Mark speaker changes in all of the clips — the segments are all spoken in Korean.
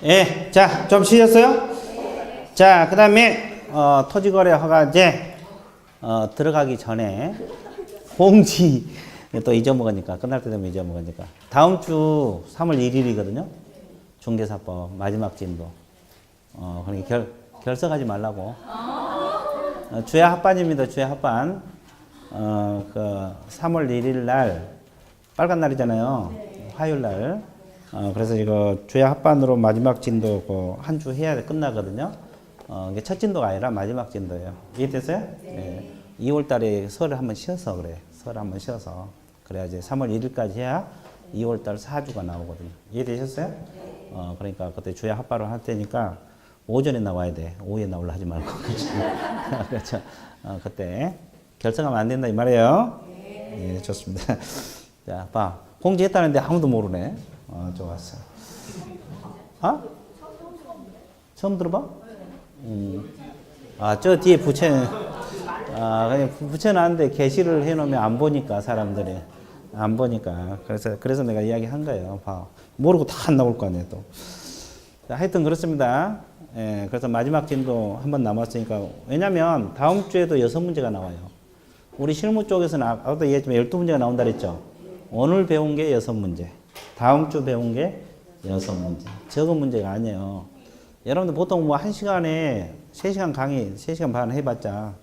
Speaker 1: 예, 자, 좀 쉬셨어요? 자, 그 다음에, 토지거래 허가제, 들어가기 전에, 공지, 또 잊어먹으니까, 끝날 때 되면 잊어먹으니까. 다음 주 3월 1일이거든요. 중개사법, 마지막 진도. 그러니까 결석하지 말라고. 주야 합반입니다, 주야 합반. 3월 1일 날, 빨간 날이잖아요. 화요일 날. 그래서 이거 주야 합반으로 마지막 진도 한 주 해야 끝나거든요. 이게 첫 진도가 아니라 마지막 진도예요. 이해됐어요? 네. 2월 달에 설을 한번 쉬어서 그래. 설 한번 쉬어서. 그래야지 3월 1일까지 해야 2월 달 4주가 나오거든요. 이해되셨어요? 그러니까 그때 주야 합반을 할 테니까 오전에 나와야 돼. 오후에 나오려 하지 말고. 그렇죠. 그때 결정하면 안 된다 이 말이에요. 네, 좋습니다. 자, 봐. 공지했다는데 아무도 모르네. 좋았어. 처음 들어봐? 저 뒤에 그냥 붙여놨는데 게시를 해놓으면 안 보니까, 사람들이. 안 보니까. 그래서 내가 이야기 한 거예요. 봐. 모르고 다 안 나올 거 아니에요, 또. 자, 하여튼 그렇습니다. 예, 그래서 마지막 진도 한 번 남았으니까. 왜냐면 다음 주에도 6문제가 나와요. 우리 실무 쪽에서는 아까도 얘기했지만 12문제가 나온다 그랬죠. 오늘 배운 게 6문제. 다음 주 배운 게 6문제. 적은 문제가 아니에요. 여러분들 보통 뭐 1시간에 3시간 강의, 3시간 반 해봤자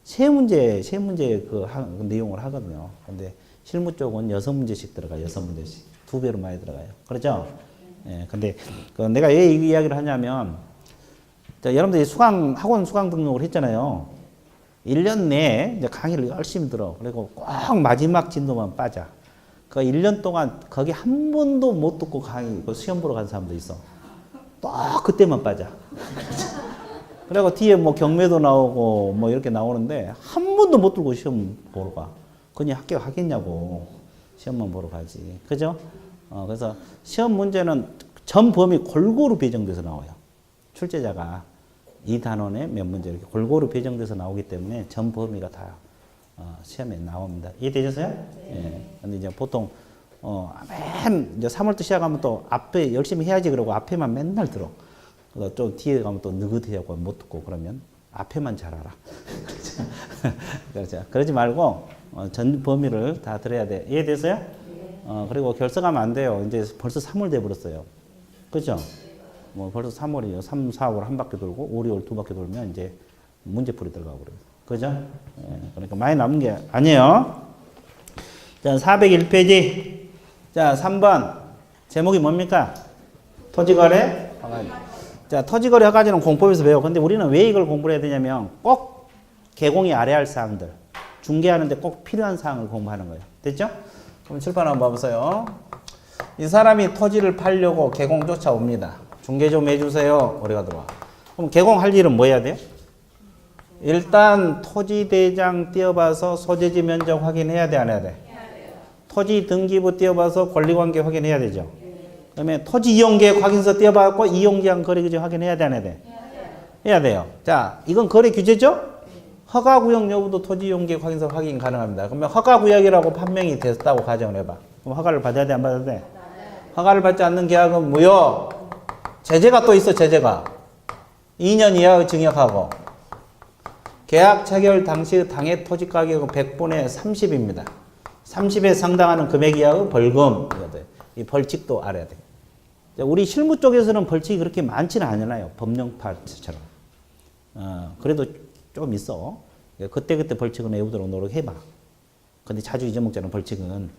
Speaker 1: 3문제 그 내용을 하거든요. 근데 실무 쪽은 6문제씩 들어가요. 6문제씩. 2배로 많이 들어가요. 그렇죠? 예, 근데 내가 왜 이 이야기를 하냐면, 자, 여러분들이 학원 수강 등록을 했잖아요. 1년 내에 이제 강의를 열심히 들어. 그리고 꼭 마지막 진도만 빠져. 그 1년 동안 거기 한 번도 못 듣고 강의, 시험 보러 간 사람도 있어. 또 그때만 빠져. 그리고 뒤에 뭐 경매도 나오고 뭐 이렇게 나오는데 한 번도 못 들고 시험 보러 가. 그냥 합격하겠냐고. 시험만 보러 가지. 그죠? 그래서 시험 문제는 전 범위 골고루 배정돼서 나와요. 출제자가 이 단원에 몇 문제 이렇게 골고루 배정돼서 나오기 때문에 전 범위가 다 시험에 나옵니다. 이해되셨어요? 예. 근데 이제 보통, 이제 3월부터 시작하면 또 앞에 열심히 해야지 그러고 앞에만 맨날 들어. 좀 뒤에 가면 또 느긋해하고 못 듣고 그러면 앞에만 잘 알아. 그렇죠. 그러지 말고, 전 범위를 다 들어야 돼. 이해됐어요? 그리고 결석하면 안 돼요. 이제 벌써 3월 돼버렸어요. 그죠? 뭐 벌써 3월이에요. 3, 4월 한 바퀴 돌고 5, 6월 두 바퀴 돌면 이제 문제풀이 들어가고 그래요. 그죠? 예, 그러니까 많이 남은 게 아니에요. 자, 401페이지. 자, 3번. 제목이 뭡니까? 토지거래 허가제. 자, 토지거래 허가제는 공법에서 배워. 근데 우리는 왜 이걸 공부를 해야 되냐면 꼭 개공이 알아야 할 사항들. 중개하는데 꼭 필요한 사항을 공부하는 거예요. 됐죠? 그럼 칠판 한번 봐보세요. 이 사람이 토지를 팔려고 개공 쫓아옵니다. 중개 좀 해주세요. 우리가 들어와. 그럼 개공할 일은 뭐 해야 돼요? 일단 토지대장 띄어봐서 소재지 면적 확인해야 돼, 안 해야 돼? 토지 등기부 띄어봐서 권리관계 확인해야 되죠. 그 다음에 토지 이용계획 확인서 띄어봐서 이용기한 거래규제 확인해야 돼, 안 해야 돼? 해야 돼요. 자, 이건 거래 규제죠? 허가구역 여부도 토지 이용계획 확인서 확인 가능합니다. 그러면 허가구역이라고 판명이 됐다고 가정을 해봐. 그럼 허가를 받아야 돼, 안 받아야 돼? 허가를 받지 않는 계약은 무효. 제재가 또 있어, 제재가. 2년 이하의 징역하고. 계약 체결 당시 당해 토지 가격은 100분의 30입니다. 30에 상당하는 금액 이하의 벌금. 이 벌칙도 알아야 돼. 우리 실무 쪽에서는 벌칙이 그렇게 많지는 않아요. 법령파처럼. 그래도 좀 있어. 그때그때 벌칙은 외우도록 노력해봐. 근데 자주 잊어먹자는 벌칙은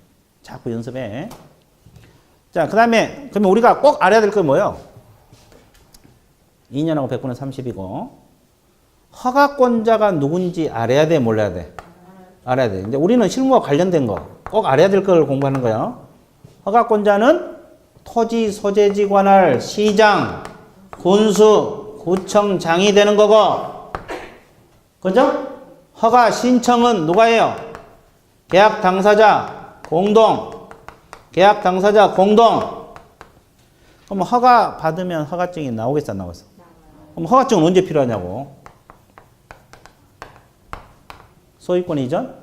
Speaker 1: 자꾸 연습해. 자, 그 다음에, 그러면 우리가 꼭 알아야 될 건 뭐예요? 2년하고 100분의 30이고, 허가권자가 누군지 알아야 돼, 몰라야 돼? 알아야 돼. 이제 우리는 실무와 관련된 거, 꼭 알아야 될 걸 공부하는 거예요. 허가권자는 토지 소재지 관할 시장, 군수, 구청장이 되는 거고, 그죠? 허가 신청은 누가 해요? 계약 당사자 공동. 계약 당사자 공동. 그럼 허가 받으면 허가증이 나오겠어, 안 나오겠어? 그럼 허가증은 언제 필요하냐고? 소유권 이전?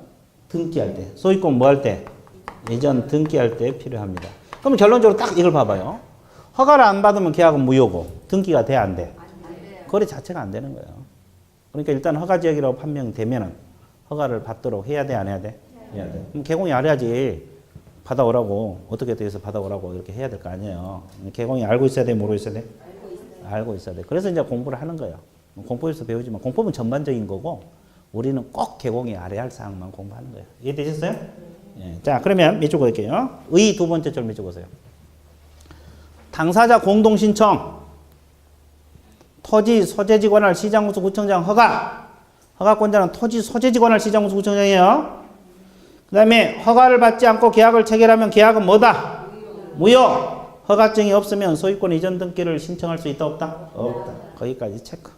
Speaker 1: 등기할 때. 소유권 뭐 할 때? 이전 등기할 때 필요합니다. 그럼 결론적으로 딱 이걸 봐봐요. 허가를 안 받으면 계약은 무효고 등기가 돼 안 돼? 거래 자체가 안 되는 거예요. 그러니까 일단 허가지역이라고 판명되면은 허가를 받도록 해야 돼, 안 해야 돼? 해야 돼. 그럼 개공이 알아야지 받아오라고 어떻게 해서 받아오라고 이렇게 해야 될 거 아니에요. 개공이 알고 있어야 돼, 모르고 있어야 돼? 알고 있어야 돼. 그래서 이제 공부를 하는 거예요. 공법에서 배우지만 공법은 전반적인 거고 우리는 꼭 개공이 알아야 할 사항만 공부하는 거예요. 이해되셨어요? 예. 자, 그러면 밑줄 그을게요. 의 두 번째 줄 밑줄 그으세요. 당사자 공동 신청. 토지 소재지 관할 시장군수 구청장 허가. 허가권자는 토지 소재지 관할 시장군수 구청장이에요. 그 다음에 허가를 받지 않고 계약을 체결하면 계약은 뭐다? 무효. 허가증이 없으면 소유권 이전 등기를 신청할 수 있다 없다? 없다. 거기까지 체크.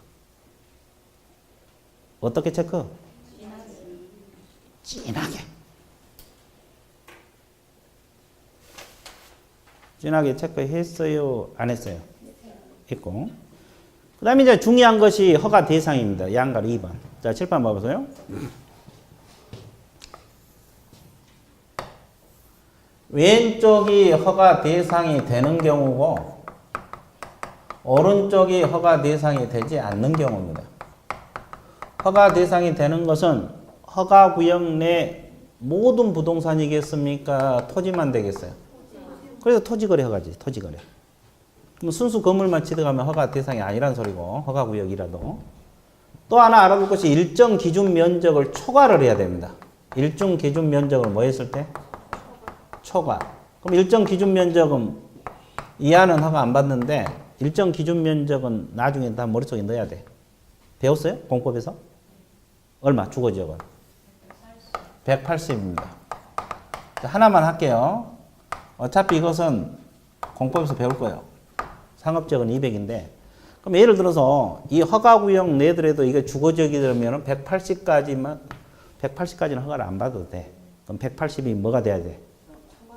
Speaker 1: 어떻게 체크? 진하게. 진하게 체크했어요? 안 했어요? 했고. 그 다음에 이제 중요한 것이 허가 대상입니다. 양가로 2번. 자, 칠판 봐보세요. 왼쪽이 허가 대상이 되는 경우고, 오른쪽이 허가 대상이 되지 않는 경우입니다. 허가 대상이 되는 것은 허가구역 내 모든 부동산이겠습니까? 토지만 되겠어요? 그래서 토지거래 허가지, 토지거래. 그럼 순수 건물만 취득하면 허가 대상이 아니란 소리고, 허가구역이라도. 또 하나 알아볼 것이 일정 기준 면적을 초과를 해야 됩니다. 일정 기준 면적을 뭐 했을 때? 초과. 그럼 일정 기준 면적은 이하는 허가 안 받는데, 일정 기준 면적은 나중에 다 머릿속에 넣어야 돼. 배웠어요? 공법에서? 얼마? 주거지역은? 180입니다. 하나만 할게요. 어차피 이것은 공법에서 배울 거예요. 상업지역은 200인데, 그럼 예를 들어서 이 허가구역 내더라도 이게 주거지역이 되면 180까지는 허가를 안 받아도 돼. 그럼 180이 뭐가 돼야 돼?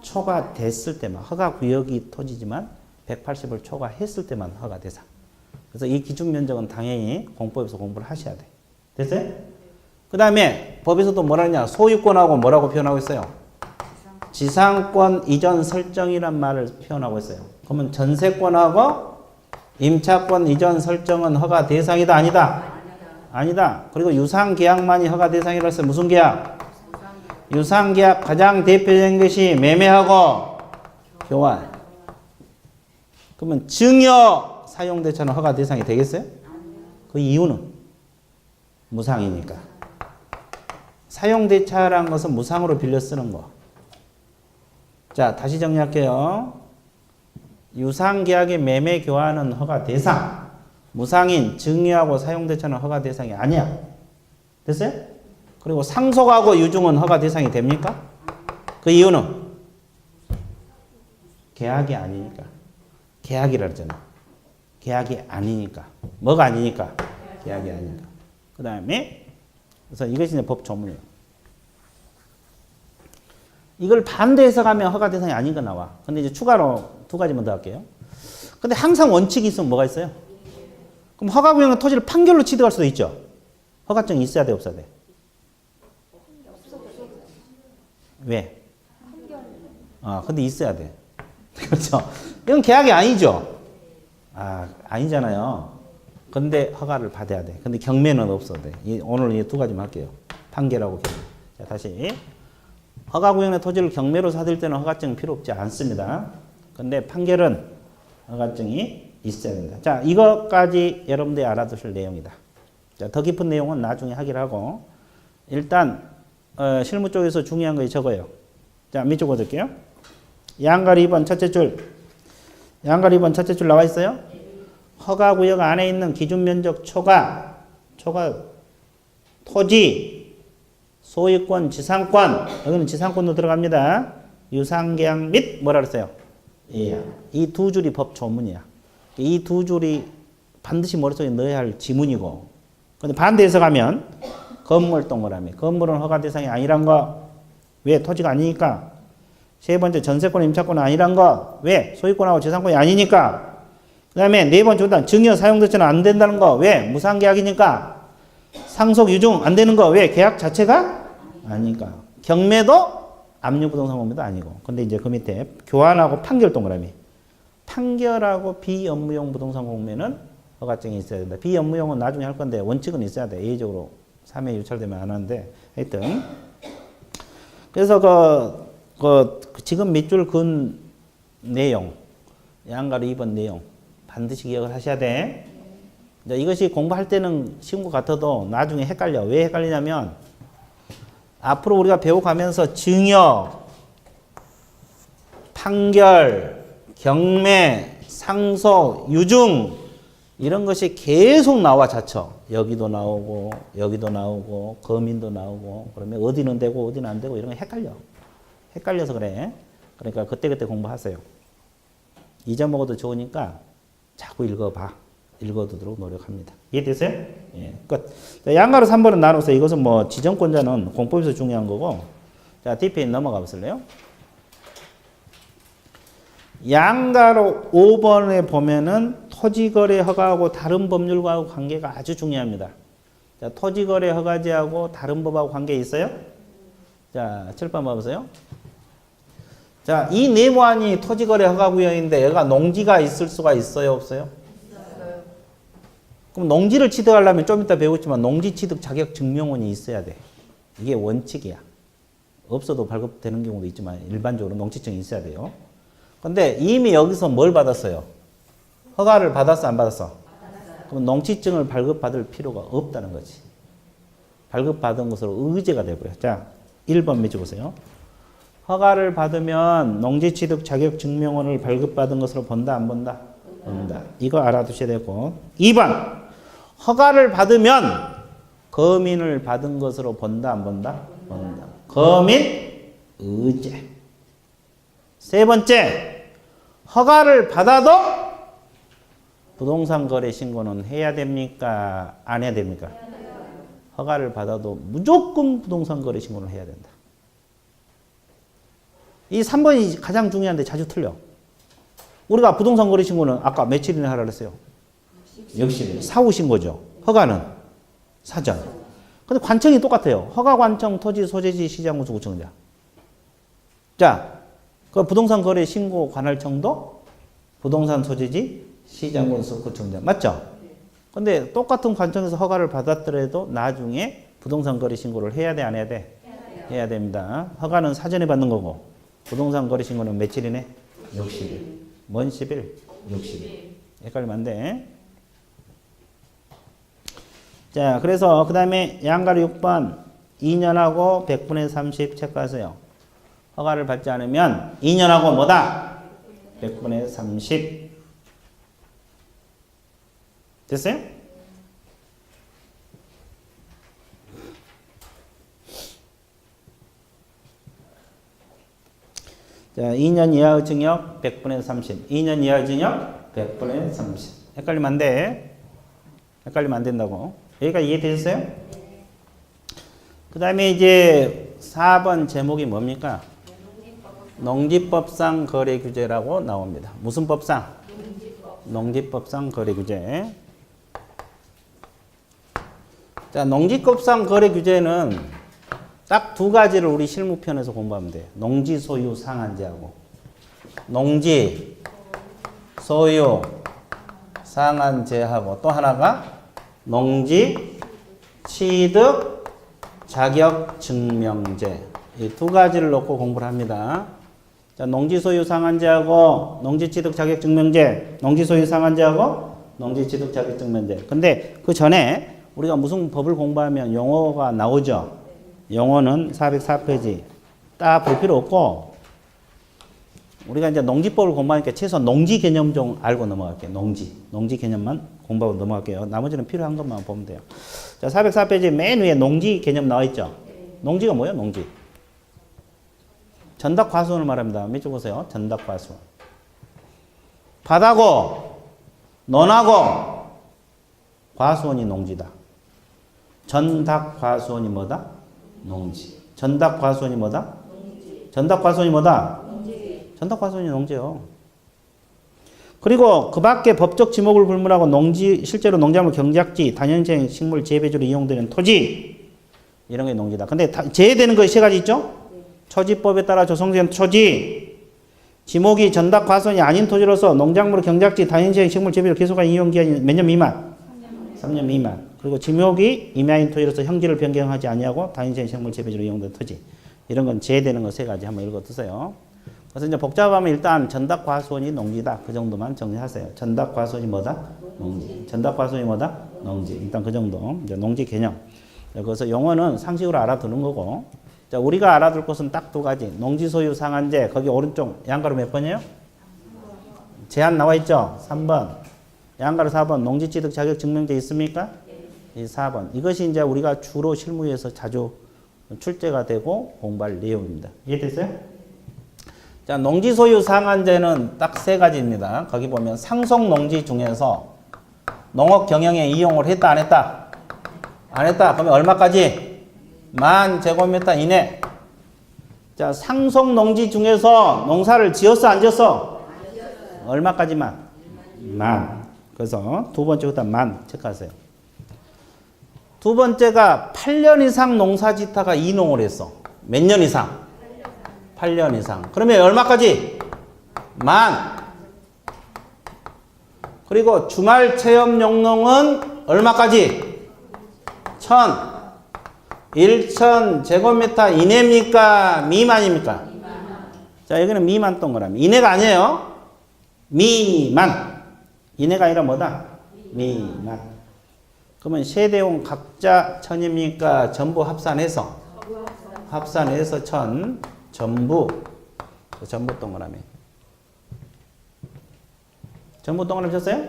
Speaker 1: 초과됐을 때만, 허가구역이 토지지만 180을 초과했을 때만 허가 대상. 그래서 이 기준 면적은 당연히 공법에서 공부를 하셔야 돼. 됐어요? 그 다음에 법에서도 뭐라 하냐? 소유권하고 뭐라고 표현하고 있어요? 지상권 이전 설정이란 말을 표현하고 있어요. 그러면 전세권하고 임차권 이전 설정은 허가 대상이다, 아니다? 아니다. 그리고 유상계약만이 허가 대상이라고 해서 무슨 계약? 유상계약 가장 대표적인 것이 매매하고 교환. 그러면 증여 사용대차는 허가 대상이 되겠어요? 그 이유는 무상이니까. 사용대차라는 것은 무상으로 빌려 쓰는 거. 자, 다시 정리할게요. 유상계약의 매매 교환은 허가 대상. 무상인 증여하고 사용대차는 허가 대상이 아니야. 됐어요? 그리고 상속하고 유증은 허가 대상이 됩니까? 그 이유는 계약이 아니니까. 계약이라 그러잖아. 계약이 아니니까. 뭐가 아니니까? 계약이 아니니까. 그 다음에 그래서 이것이 이제 법 조문이에요. 이걸 반대 해석하면 허가 대상이 아닌 거 나와. 근데 이제 추가로 두 가지만 더 할게요. 근데 항상 원칙이 있으면 뭐가 있어요? 그럼 허가구역의 토지를 판결로 취득할 수도 있죠. 허가증이 있어야 돼, 없어야 돼? 왜? 근데 있어야 돼. 그렇죠. 이건 계약이 아니죠. 아니잖아요. 근데 허가를 받아야 돼. 근데 경매는 없어도 돼. 오늘 이 두 가지만 할게요. 판결하고 경매. 자, 다시. 허가구역의 토지를 경매로 사들 때는 허가증 필요 없지 않습니다. 근데 판결은 허가증이 있어야 됩니다. 자, 이것까지 여러분들이 알아두실 내용이다. 자, 더 깊은 내용은 나중에 하기로 하고, 일단, 실무 쪽에서 중요한 거 적어요. 자, 밑줄 그어둘게요. 양갈 2번 첫째 줄. 양갈 2번 첫째 줄 나와 있어요? 허가구역 안에 있는 기준 면적 초과, 토지, 소유권, 지상권, 여기는 지상권도 들어갑니다. 유상계약 및 뭐라 그랬어요? 예. 이 두 줄이 법 조문이야. 이 두 줄이 반드시 머릿속에 넣어야 할 지문이고, 근데 반대 해석하면 건물 동그라미. 건물은 허가 대상이 아니란 거. 왜? 토지가 아니니까. 세 번째 전세권, 임차권은 아니란 거. 왜? 소유권하고 지상권이 아니니까. 그 다음에 네 번째 증여 사용대차는 안 된다는 거. 왜? 무상계약이니까. 상속 유증 안 되는 거. 왜? 계약 자체가 아니니까. 경매도 압류부동산 공매도 아니고. 근데 이제 그 밑에 교환하고 판결 동그라미. 판결하고 비업무용 부동산 공매는 허가증이 있어야 된다. 비업무용은 나중에 할 건데 원칙은 있어야 돼. 예외적으로 3회 유찰되면 안 하는데 하여튼 그래서 지금 밑줄 근 내용 양가로 2번 내용 반드시 기억을 하셔야 돼. 이것이 공부할 때는 쉬운 것 같아도 나중에 헷갈려. 왜 헷갈리냐면 앞으로 우리가 배워가면서 증여, 판결, 경매, 상속, 유증 이런 것이 계속 나와 자처. 여기도 나오고 여기도 나오고 거민도 나오고 그러면 어디는 되고 어디는 안 되고 이런 거 헷갈려. 헷갈려서 그래. 그러니까 그때그때 공부하세요. 잊어먹어도 좋으니까 자꾸 읽어봐. 읽어두도록 노력합니다. 이해되세요? 예, 끝. 양가로 3번은 나눠서 이것은 뭐 지정권자는 공법에서 중요한 거고. 자, DPA 넘어가 보실래요? 양가로 5번에 보면은 토지거래 허가하고 다른 법률과의 관계가 아주 중요합니다. 자, 토지거래 허가제하고 다른 법하고 관계 있어요? 자, 7번 봐보세요. 자, 이 네모안이 토지거래 허가구역인데 얘가 농지가 있을 수가 있어요? 없어요? 있어요. 그럼 농지를 취득하려면 좀 이따 배우겠지만 농지 취득 자격 증명원이 있어야 돼. 이게 원칙이야. 없어도 발급되는 경우도 있지만 일반적으로 농지증이 있어야 돼요. 근데 이미 여기서 뭘 받았어요? 허가를 받았어, 안 받았어? 받았어요. 그럼 농지증을 발급받을 필요가 없다는 거지. 발급받은 것으로 의제가 돼버려. 자, 1번 밑에 보세요. 허가를 받으면 농지취득 자격증명원을 발급받은 것으로 본다, 안 본다? 본다. 이거 알아두셔야 되고. 2번. 허가를 받으면 거민을 받은 것으로 본다, 안 본다? 본다. 거민 의제. 세 번째. 허가를 받아도 부동산 거래 신고는 해야 됩니까? 안 해야 됩니까? 허가를 받아도 무조건 부동산 거래 신고를 해야 된다. 이 3번이 가장 중요한데 자주 틀려. 우리가 부동산 거래 신고는 아까 며칠이나 하라 그랬어요? 역시 사후 신고죠. 허가는 사전. 근데 관청이 똑같아요. 허가, 관청, 토지, 소재지, 시장군수, 구청장. 자, 그 부동산 거래 신고 관할청도 부동산 소재지, 시장군수, 구청장. 맞죠? 근데 똑같은 관청에서 허가를 받았더라도 나중에 부동산 거래 신고를 해야 돼, 안 해야 돼? 해야 됩니다. 허가는 사전에 받는 거고 부동산 거래 신고는 며칠이네? 60일. 뭔 10일? 60일. 헷갈리면 안 돼. 자, 그래서 그 다음에 양가로 6번 2년하고 100분의 30 체크하세요. 허가를 받지 않으면 2년하고 뭐다? 100분의 30. 됐어요? 자, 2년 이하의 증역 100분의 30. 2년 이하의 증역 100분의 30. 헷갈리면 안 돼. 헷갈리면 안 된다고. 여기까지 이해되셨어요? 그 다음에 이제 4번 제목이 뭡니까? 농지법상 거래규제라고 나옵니다. 무슨 법상? 농지법상 거래규제. 자, 농지법상 거래규제는 딱 두 가지를 우리 실무편에서 공부하면 돼요. 농지 소유 상한제하고 농지 소유 상한제하고 또 하나가 농지 취득 자격 증명제. 이 두 가지를 놓고 공부를 합니다. 자, 농지 소유 상한제하고 농지 취득 자격 증명제, 농지 소유 상한제하고 농지 취득 자격 증명제. 근데 그 전에 우리가 무슨 법을 공부하면 용어가 나오죠. 용어는 404페이지 딱 볼 필요 없고 우리가 이제 농지법을 공부하니까 최소한 농지 개념 좀 알고 넘어갈게요. 농지 개념만 공부하고 넘어갈게요. 나머지는 필요한 것만 보면 돼요. 자, 404페이지 맨 위에 농지 개념 나와 있죠. 농지가 뭐예요? 농지. 전답 과수원을 말합니다. 밑줄 보세요. 전답 과수원. 바다고 논하고 과수원이 농지다. 전답 과수원이 뭐다? 농지. 전답 과수원이 뭐다? 농지. 전답 과수원이 뭐다? 농지. 전답 과수원이 농지요. 그리고 그 밖에 법적 지목을 불문하고 농지, 실제로 농작물 경작지, 단연생 식물 재배주로 이용되는 토지 이런 게 농지다. 근데 제외되는 것이 세 가지 있죠? 초지법에 따라 조성된 초지, 지목이 전답 과손이 아닌 토지로서 농작물, 경작지, 다인지형 식물 재배를 계속한 이용 기간이 몇 년 미만? 3년 미만. 그리고 지목이 임야인 토지로서 형질을 변경하지 아니하고 다인지형 식물 재배지로 이용된 토지. 이런 건 제외되는 거 세 가지 한번 읽어두세요. 그래서 이제 복잡하면 일단 전답 과손이 농지다. 그 정도만 정리하세요. 전답 과손이 뭐다? 농지. 전답 과손이 뭐다? 농지. 일단 그 정도. 이제 농지 개념. 그래서 용어는 상식으로 알아두는 거고. 자, 우리가 알아둘 것은 딱 두 가지. 농지 소유 상한제. 거기 오른쪽 양가로 몇 번이에요? 제한 나와 있죠? 3번. 양가로 4번. 농지 취득 자격 증명제 있습니까? 이 4번. 이것이 이제 우리가 주로 실무에서 자주 출제가 되고 공부할 내용입니다. 이해됐어요? 자, 농지 소유 상한제는 딱 세 가지입니다. 거기 보면 상속 농지 중에서 농업 경영에 이용을 했다, 안 했다? 안 했다. 그러면 얼마까지? 10,000제곱미터 이내. 자, 상속 농지 중에서 농사를 지었어, 안 지었어? 얼마까지만? 만. 그래서 두 번째부터 만 체크하세요. 두 번째가 8년 이상 농사 짓다가 이농을 했어. 몇 년 이상? 8년 이상. 그러면 얼마까지? 만. 그리고 주말 체험 용농은 얼마까지? 1,000제곱미터 이내입니까? 미만입니까? 자, 여기는 미만 동그라미. 이내가 아니에요. 미만. 이내가 아니라 뭐다? 미만. 그러면 세대용 각자 1,000입니까? 전부 합산해서? 합산해서 1,000. 전부 동그라미. 전부 동그라미 쳤어요?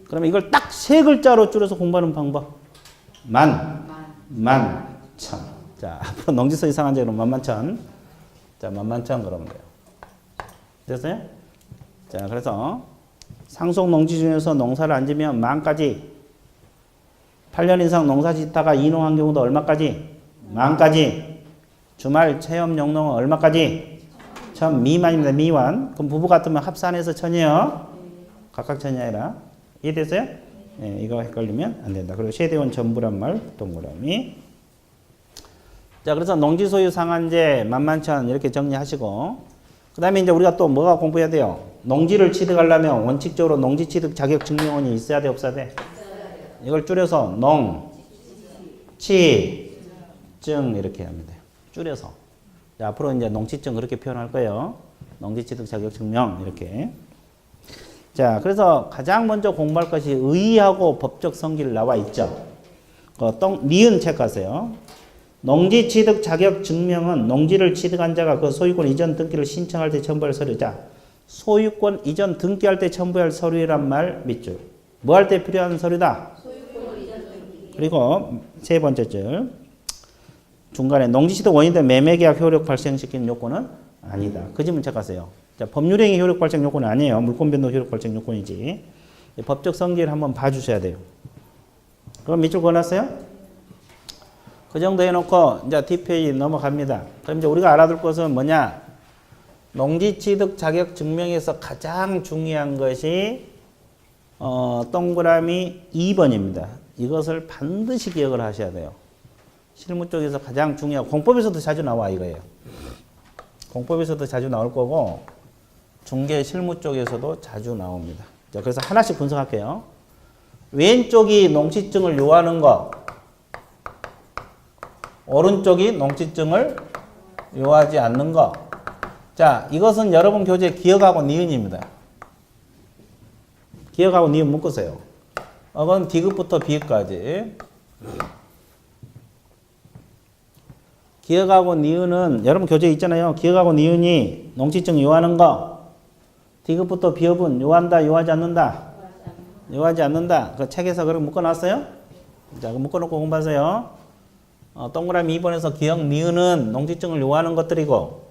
Speaker 1: 그러면 이걸 딱 세 글자로 줄여서 공부하는 방법. 만천. 자, 앞으로 농지소유 상한제로 10,000. 자, 10,000 그러면 돼요. 됐어요? 자, 그래서 상속 농지 중에서 농사를 안 지면 만까지. 8년 이상 농사 짓다가 이농한 경우도 얼마까지? 만까지. 주말 체험 용농은 얼마까지? 1,000 미만입니다. 미만. 그럼 부부 같으면 합산해서 1,000이에요. 각각 1,000이 아니라. 이해됐어요? 네, 이거 헷갈리면 안 된다. 그리고 세대원 전부란 말 동그라미. 자, 그래서 농지 소유 상한제 10,000 이렇게 정리하시고, 그 다음에 이제 우리가 또 뭐가 공부해야 돼요? 농지를 취득하려면 원칙적으로 농지 취득 자격 증명원이 있어야 돼, 없어야 돼? 이걸 줄여서 농, 치, 증 이렇게 하면 돼요. 줄여서. 자, 앞으로 이제 농지증 그렇게 표현할 거예요. 농지 취득 자격 증명 이렇게. 자, 그래서 가장 먼저 공부할 것이 의의하고 법적 성질 나와 있죠. 니은 체크하세요. 농지 취득 자격 증명은 농지를 취득한 자가 그 소유권 이전 등기를 신청할 때 첨부할 서류자. 소유권 이전 등기할 때 첨부할 서류란 말 밑줄. 뭐 할 때 필요한 서류다? 소유권 이전 등기. 그리고 세 번째 줄. 중간에 농지 취득 원인된 매매계약 효력 발생시키는 요건은 아니다. 그 질문 체크하세요. 자, 법률행위 효력 발생 요건은 아니에요. 물권 변동 효력 발생 요건이지. 법적 성질을 한번 봐주셔야 돼요. 그럼 밑줄 그어놨어요? 그 정도 해놓고 이제 뒷페이지 넘어갑니다. 그럼 이제 우리가 알아둘 것은 뭐냐? 농지 취득 자격 증명에서 가장 중요한 것이 동그라미 2번입니다. 이것을 반드시 기억을 하셔야 돼요. 실무 쪽에서 가장 중요하고 공법에서도 자주 나와 이거예요. 공법에서도 자주 나올 거고 중개 실무 쪽에서도 자주 나옵니다. 자, 그래서 하나씩 분석할게요. 왼쪽이 농지증을 요하는 거, 오른쪽이 농지증을 요하지 않는 거. 자, 이것은 여러분 교재 기억하고 니은입니다. 기억하고 니은 묶으세요. 그건 디귿부터 비읍까지. 기억하고 니은은 여러분 교재에 있잖아요. 기억하고 니은이 농지증 요하는 거. 디귿부터 비읍은 요한다, 요하지 않는다. 요하지 않는다. 그 책에서 그럼 묶어놨어요? 자, 묶어놓고 공부하세요. 동그라미 2번에서 기억 니은은 농지증을 요하는 것들이고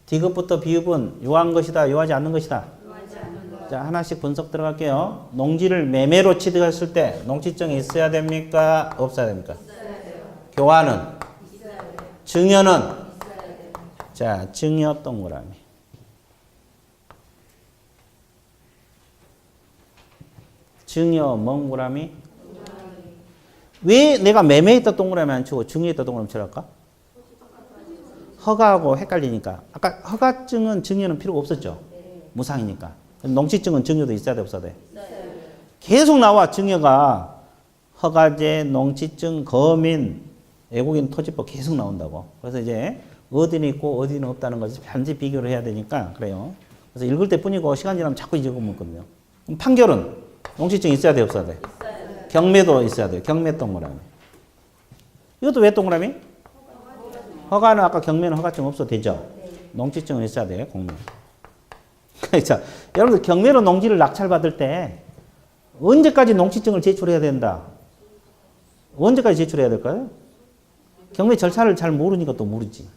Speaker 1: 디귿부터 비읍은 요한 것이다, 요하지 않는 것이다. 요하지 않는 것. 자, 하나씩 분석 들어갈게요. 농지를 매매로 취득했을 때 농지증이 있어야 됩니까? 없어야 됩니까? 있어야 돼요. 교환은? 있어야 돼요. 증여는? 있어야 돼요. 자, 증여 동그라미. 증여 멍구라미. 왜 내가 매매했다 동그라미 안 치고 증여했다 동그라미 칠할까? 허가하고 헷갈리니까. 아까 허가증은 증여는 필요가 없었죠. 무상이니까. 농지증은 증여도 있어야 돼, 없어야 돼? 계속 나와, 증여가. 허가제, 농지증, 거민, 외국인 토지법 계속 나온다고. 그래서 이제 어디는 있고 어디는 없다는 것을 반드시 비교를 해야 되니까 그래요. 그래서 읽을 때 뿐이고 시간 지나면 자꾸 잊어먹거든요. 그럼 판결은 농지증 있어야 돼, 없어야 돼? 경매도 있어야 돼요. 경매 동그라미. 이것도 왜 동그라미? 허가는 아까 경매는 허가증 없어도 되죠? 농지증은 있어야 돼요, 공매. 자, 여러분들 경매로 농지를 낙찰받을 때 언제까지 농지증을 제출해야 된다? 언제까지 제출해야 될까요? 경매 절차를 잘 모르니까 또 모르지.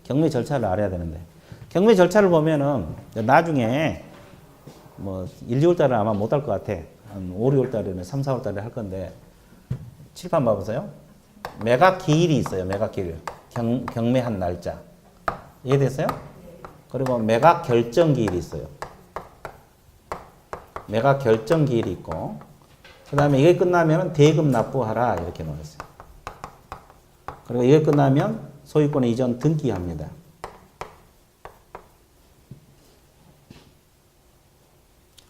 Speaker 1: 경매 절차를 알아야 되는데. 경매 절차를 보면은 나중에 뭐 1, 2월 달에 아마 못 할 것 같아. 한 5, 6월 달에는 3, 4월 달에 할 건데 칠판 봐보세요. 매각 기일이 있어요. 매각 기일. 경매한 날짜. 이해됐어요? 그리고 매각 결정 기일이 있어요. 매각 결정 기일이 있고 그 다음에 이게 끝나면 대금 납부하라 이렇게 나왔어요. 그리고 이게 끝나면 소유권 이전 등기합니다.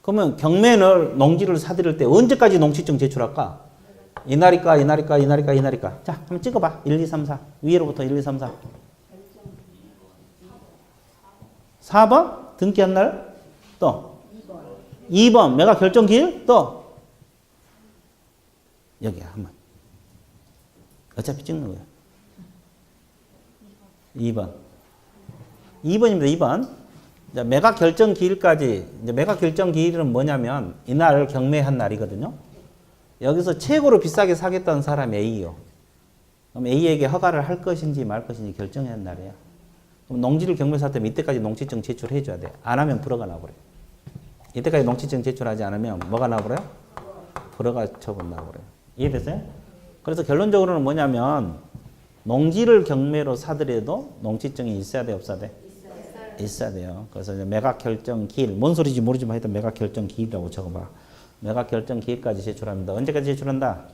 Speaker 1: 그러면 경매를 농지를 사들일 때 언제까지 농지증 제출할까? 이날일까, 이날일까, 이날일까, 이날일까. 자, 한번 찍어봐. 1, 2, 3, 4. 위로부터 1, 2, 3, 4. 4번 등기한 날. 또 2번 매각 결정 기일. 또 여기야 한번. 어차피 찍는 거야. 2번. 2번입니다. 2번. 자, 매각 결정 기일까지. 이제 매각 결정 기일은 뭐냐면 이날 경매한 날이거든요. 여기서 최고로 비싸게 사겠다는 사람이 A요. 그럼 A에게 허가를 할 것인지 말 것인지 결정해야 하는 날이야. 그럼 농지를 경매 살 때면 이때까지 농지증 제출해 줘야 돼. 안 하면 불허가 나버려. 이때까지 농지증 제출하지 않으면 뭐가 나버려요? 불허가 처분 나버려요. 이해됐어요? 그래서 결론적으로는 뭐냐면 농지를 경매로 사더라도 농지증이 있어야 돼, 없어야 돼? 있어야 돼요. 그래서 이제 매각 결정 기일, 뭔 소리인지 모르지만 하여튼 매각 결정 기일이라고 적어봐. 매각 결정 기일까지 제출합니다. 언제까지 제출한다?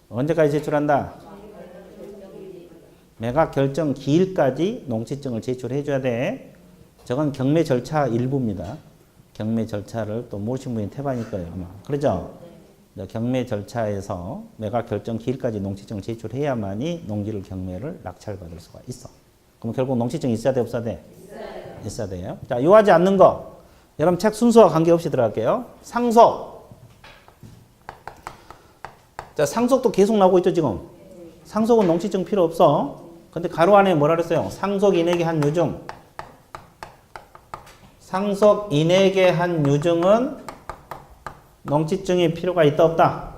Speaker 1: 언제까지 제출한다? 매각 결정 기일까지 농지증을 제출해 줘야 돼. 저건 경매 절차 일부입니다. 경매 절차를 또 모르신 분이 태반일 거예요, 아마. 그렇죠? 경매 절차에서 매각 결정 기일까지 농지증을 제출해야만이 농지를 경매를 낙찰받을 수가 있어. 그럼 결국 농지증이 있어야 돼, 없어야 돼? 있어야 돼요. 자, 요하지 않는 거. 여러분 책 순서와 관계없이 들어갈게요. 상속. 자, 상속도 계속 나오고 있죠, 지금. 상속은 농지증 필요 없어. 근데 가로 안에 뭐라 그랬어요? 상속인에게 한 유증. 상속인에게 한 유증은 농지증이 필요가 있다, 없다?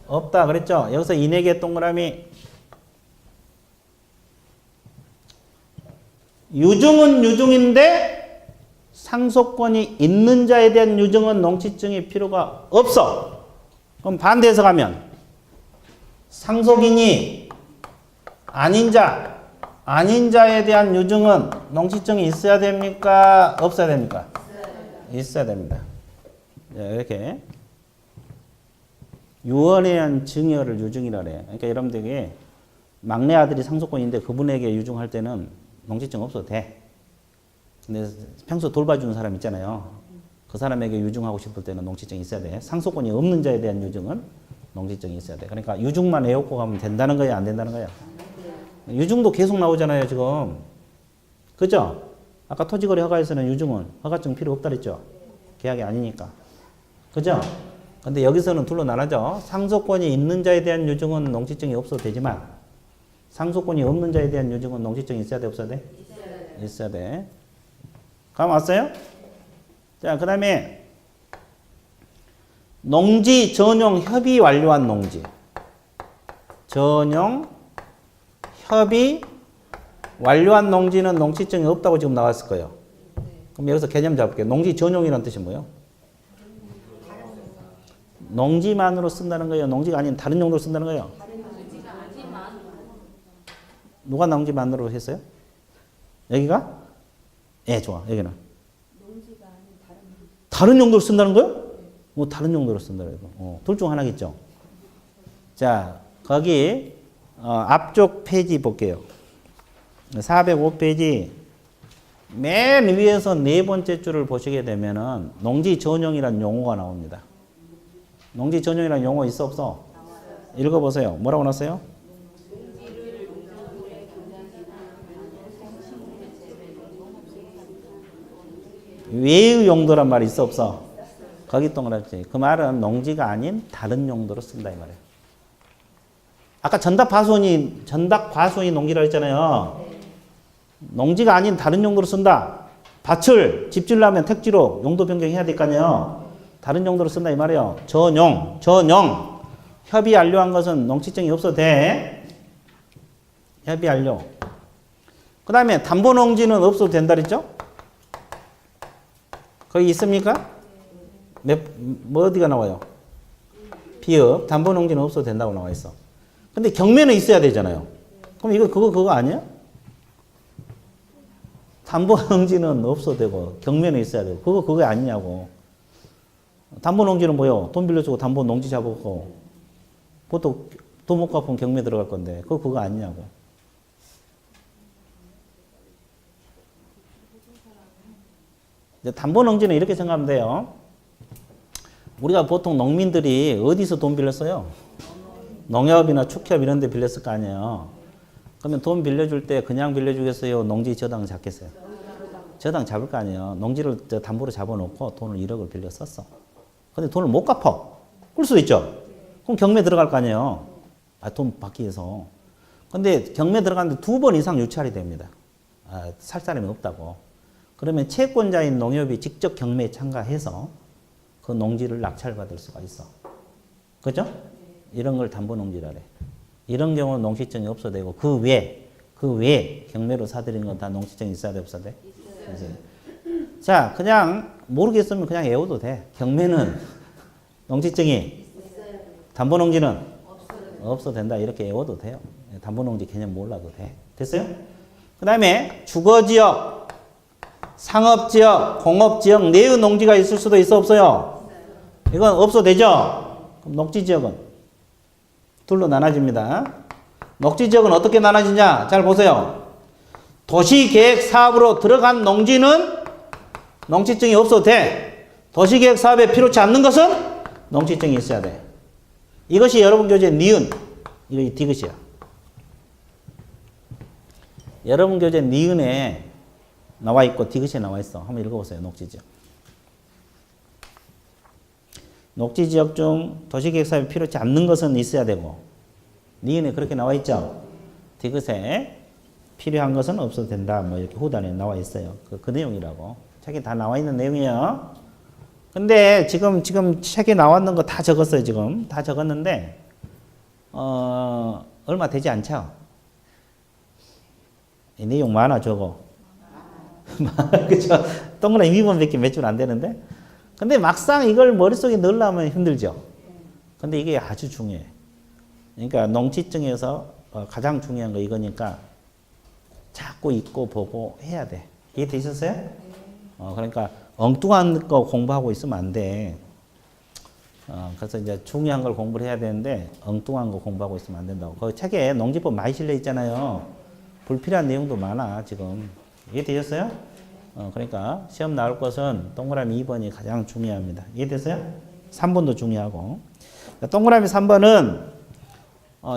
Speaker 1: 없다, 그랬죠? 여기서 인에게 동그라미. 유증은 유증인데 상속권이 있는 자에 대한 유증은 농지증이 필요가 없어. 그럼 반대해서 가면 상속인이 아닌 자에 대한 유증은 농지증이 있어야 됩니까? 없어야 됩니까? 있어야 됩니다. 이렇게 유언에 증여를 유증이라 그래. 그러니까 여러분들에게 막내 아들이 상속권인데 그분에게 유증할 때는 농지증 없어도 돼. 근데 평소 돌봐주는 사람 있잖아요. 그 사람에게 유증하고 싶을 때는 농지증이 있어야 돼. 상속권이 없는 자에 대한 유증은 농지증이 있어야 돼. 그러니까 유증만 해놓고 가면 된다는 거야, 안 된다는 거야? 유증도 계속 나오잖아요, 지금. 그죠? 아까 토지거래 허가에서는 유증은 허가증 필요 없다 그랬죠? 계약이 아니니까. 그죠? 근데 여기서는 둘로 나눠져. 상속권이 있는 자에 대한 유증은 농지증이 없어도 되지만 상속권이 없는 자에 대한 유증은 농지증이 있어야 돼, 없어야 돼? 있어야 돼. 감 왔어요? 자, 그 다음에 농지 전용 협의 완료한 농지. 전용 협의 완료한 농지는 농지증이 없다고 지금 나왔을 거예요. 그럼 여기서 개념 잡을게요. 농지 전용이라는 뜻이 뭐예요? 농지만으로 쓴다는 거예요? 농지가 아닌 다른 용도로 쓴다는 거예요? 누가 농지만으로 했어요? 여기가? 예, 좋아. 여기는. 다른 용도로 쓴다는 거예요? 뭐 다른 용도로 쓴다 그래도. 둘 중 하나겠죠. 자, 거기 앞쪽 페이지 볼게요. 405페이지 맨 위에서 네 번째 줄을 보시게 되면은 농지 전용이라는 용어가 나옵니다. 농지 전용이라는 용어 있어 없어? 읽어보세요. 뭐라고 나왔어요? 외의 용도란 말이 있어 없어? 거기 동그랗지. 그 말은 농지가 아닌 다른 용도로 쓴다 이 말이에요. 아까 전답과수원이 농지라 했잖아요. 농지가 아닌 다른 용도로 쓴다. 밭을 집질려면 택지로 용도 변경해야 될 거 아니에요. 다른 용도로 쓴다 이 말이에요. 전용. 협의 완료한 것은 농지증이 없어도 돼. 협의 완료. 그 다음에 담보농지는 없어도 된다 그랬죠? 거기 있습니까? 뭐 어디가 나와요? 비읍. 담보농지는 없어도 된다고 나와 있어. 근데 경매는 있어야 되잖아요. 그럼 그거 아니야? 담보농지는 없어도 되고 경매는 있어야 되고 그거 아니냐고. 담보농지는 뭐요? 돈 빌려주고 담보농지 잡고 그것도 돈 못 갚으면 경매 들어갈 건데 그거 아니냐고. 이제 담보농지는 이렇게 생각하면 돼요. 우리가 보통 농민들이 어디서 돈 빌렸어요? 농협이나 축협 이런 데 빌렸을 거 아니에요. 그러면 돈 빌려줄 때 그냥 빌려주겠어요? 농지 저당 잡겠어요? 저당 잡을 거 아니에요. 농지를 담보로 잡아놓고 돈을 1억을 빌려 썼어. 근데 돈을 못 갚아. 그럴 수도 있죠. 그럼 경매 들어갈 거 아니에요. 돈 받기 위해서. 근데 경매 들어가는데 2번 이상 유찰이 됩니다. 살 사람이 없다고. 그러면 채권자인 농협이 직접 경매에 참가해서 그 농지를 낙찰받을 수가 있어. 그죠? 이런 걸 담보농지라 그래. 이런 경우는 농지증이 없어도 되고 그 외에 경매로 사들인 건 다 농지증이 있어야 돼 없어야 돼? 자, 그냥 모르겠으면 그냥 외워도 돼. 경매는 농지증이 담보농지는 없어도 된다. 이렇게 외워도 돼요. 담보농지 개념 몰라도 돼. 됐어요? 그 다음에 주거지역, 상업지역, 공업지역 내의 농지가 있을 수도 있어 없어요? 이건 없어도 되죠? 그럼 녹지지역은 둘로 나눠집니다. 녹지지역은 어떻게 나눠지냐? 잘 보세요. 도시계획 사업으로 들어간 농지는 농지증이 없어도 돼. 도시계획 사업에 필요치 않는 것은 농지증이 있어야 돼. 이것이 여러분 교재 니은. 이거 디귿이야. 여러분 교재 니은에 나와 있고 디귿에 나와 있어. 한번 읽어보세요. 녹지지역. 녹지지역 중 도시계획 사업에 필요치 않는 것은 있어야 되고 니은에 그렇게 나와 있죠. 디귿에 필요한 것은 없어도 된다. 뭐 이렇게 후단에 나와 있어요. 그 내용이라고. 책에 다 나와 있는 내용이에요. 근데 지금 책에 나와 있는 거 다 적었어요. 지금 다 적었는데 얼마 되지 않죠? 이 내용 많아 적어. 그죠? 동그라미 2번밖에 몇 줄 안 되는데. 근데 막상 이걸 머릿속에 넣으려면 힘들죠. 근데 이게 아주 중요해. 그러니까 농지증에서 가장 중요한 거 이거니까 자꾸 읽고 보고 해야 돼. 이해되셨어요? 그러니까 엉뚱한 거 공부하고 있으면 안 돼. 그래서 이제 중요한 걸 공부를 해야 되는데 엉뚱한 거 공부하고 있으면 안 된다고. 그 책에 농지법 많이 실려 있잖아요. 불필요한 내용도 많아 지금. 이해되셨어요? 그러니까 시험 나올 것은 동그라미 2번이 가장 중요합니다. 이해됐어요? 3번도 중요하고. 동그라미 3번은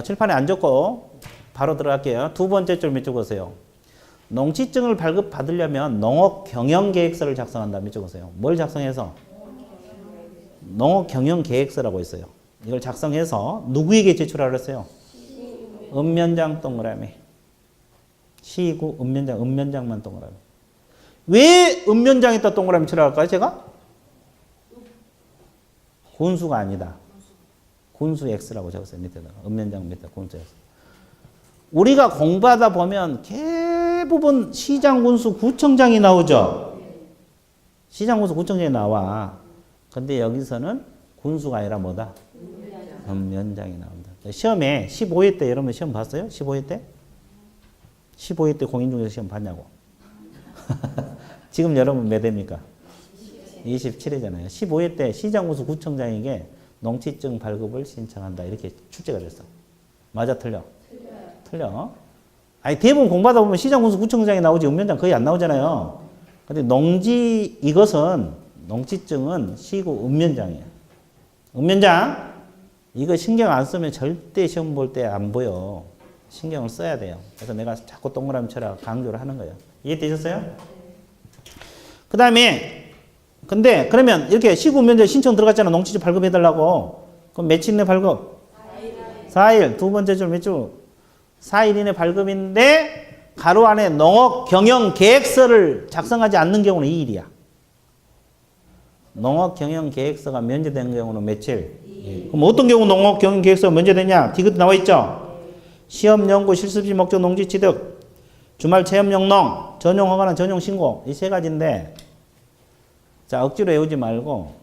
Speaker 1: 칠판에 안 적고 바로 들어갈게요. 두 번째 줄 밑줄 그으세요. 농지증을 발급받으려면 농업경영계획서를 작성한다. 밑줄 그으세요. 뭘 작성해서? 농업경영계획서라고 있어요. 이걸 작성해서 누구에게 제출하라 했어요? 읍면장 동그라미. 시구 읍면장만 동그라미. 왜 읍면장에다 동그라미 칠할까요, 제가? 군수가 아니다. 군수 X라고 적었어요, 밑에다가. 읍면장 밑에 군수 X. 우리가 공부하다 보면 대부분 시장, 군수, 구청장이 나오죠? 시장, 군수, 구청장이 나와. 근데 여기서는 군수가 아니라 뭐다? 읍면장이 나온다. 시험에 15회 때 여러분 시험 봤어요? 15회 때? 15회 때 공인중개사 시험 봤냐고. 지금 여러분 몇 회입니까? 27회잖아요. 15회 때 시장군수 구청장에게 농지증 발급을 신청한다. 이렇게 출제가 됐어. 맞아, 틀려? 틀려. 아니, 대부분 공부하다 보면 시장군수 구청장이 나오지 읍면장 거의 안 나오잖아요. 근데 농지증은 시구 읍면장이에요. 읍면장 이거 신경 안 쓰면 절대 시험 볼 때 안 보여. 신경을 써야 돼요. 그래서 내가 자꾸 동그라미 쳐라 강조를 하는 거예요. 이해되셨어요? 그 다음에 근데 그러면 이렇게 시구 읍면장 신청 들어갔잖아. 농지지 발급해달라고. 그럼 며칠 이내 발급? 4일. 두 번째 줄 몇 줄? 4일 이내 발급인데 가로 안에 농업 경영 계획서를 작성하지 않는 경우는 2일이야. 농업 경영 계획서가 면제된 경우는 며칠? 그럼 어떤 경우 농업 경영 계획서가 면제되냐? 디귿 나와 있죠? 시험 연구 실습지 목적 농지 취득, 주말 체험 영농, 전용 허가나 전용 신고 이 세 가지인데 자 억지로 외우지 말고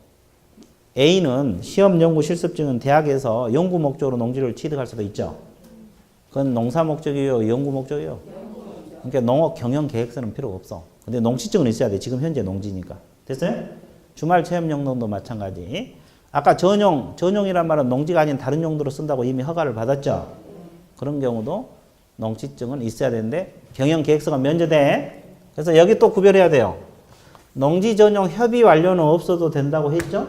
Speaker 1: A는 시험 연구 실습지는 대학에서 연구 목적으로 농지를 취득할 수도 있죠. 그건 농사 목적이요, 연구 목적이요. 그러니까 농업 경영 계획서는 필요 없어. 근데 농지증은 있어야 돼. 지금 현재 농지니까. 됐어요? 주말 체험 영농도 마찬가지. 아까 전용이란 말은 농지가 아닌 다른 용도로 쓴다고 이미 허가를 받았죠. 그런 경우도 농지증은 있어야 되는데 경영 계획서가 면제돼. 그래서 여기 또 구별해야 돼요. 농지 전용 협의 완료는 없어도 된다고 했죠?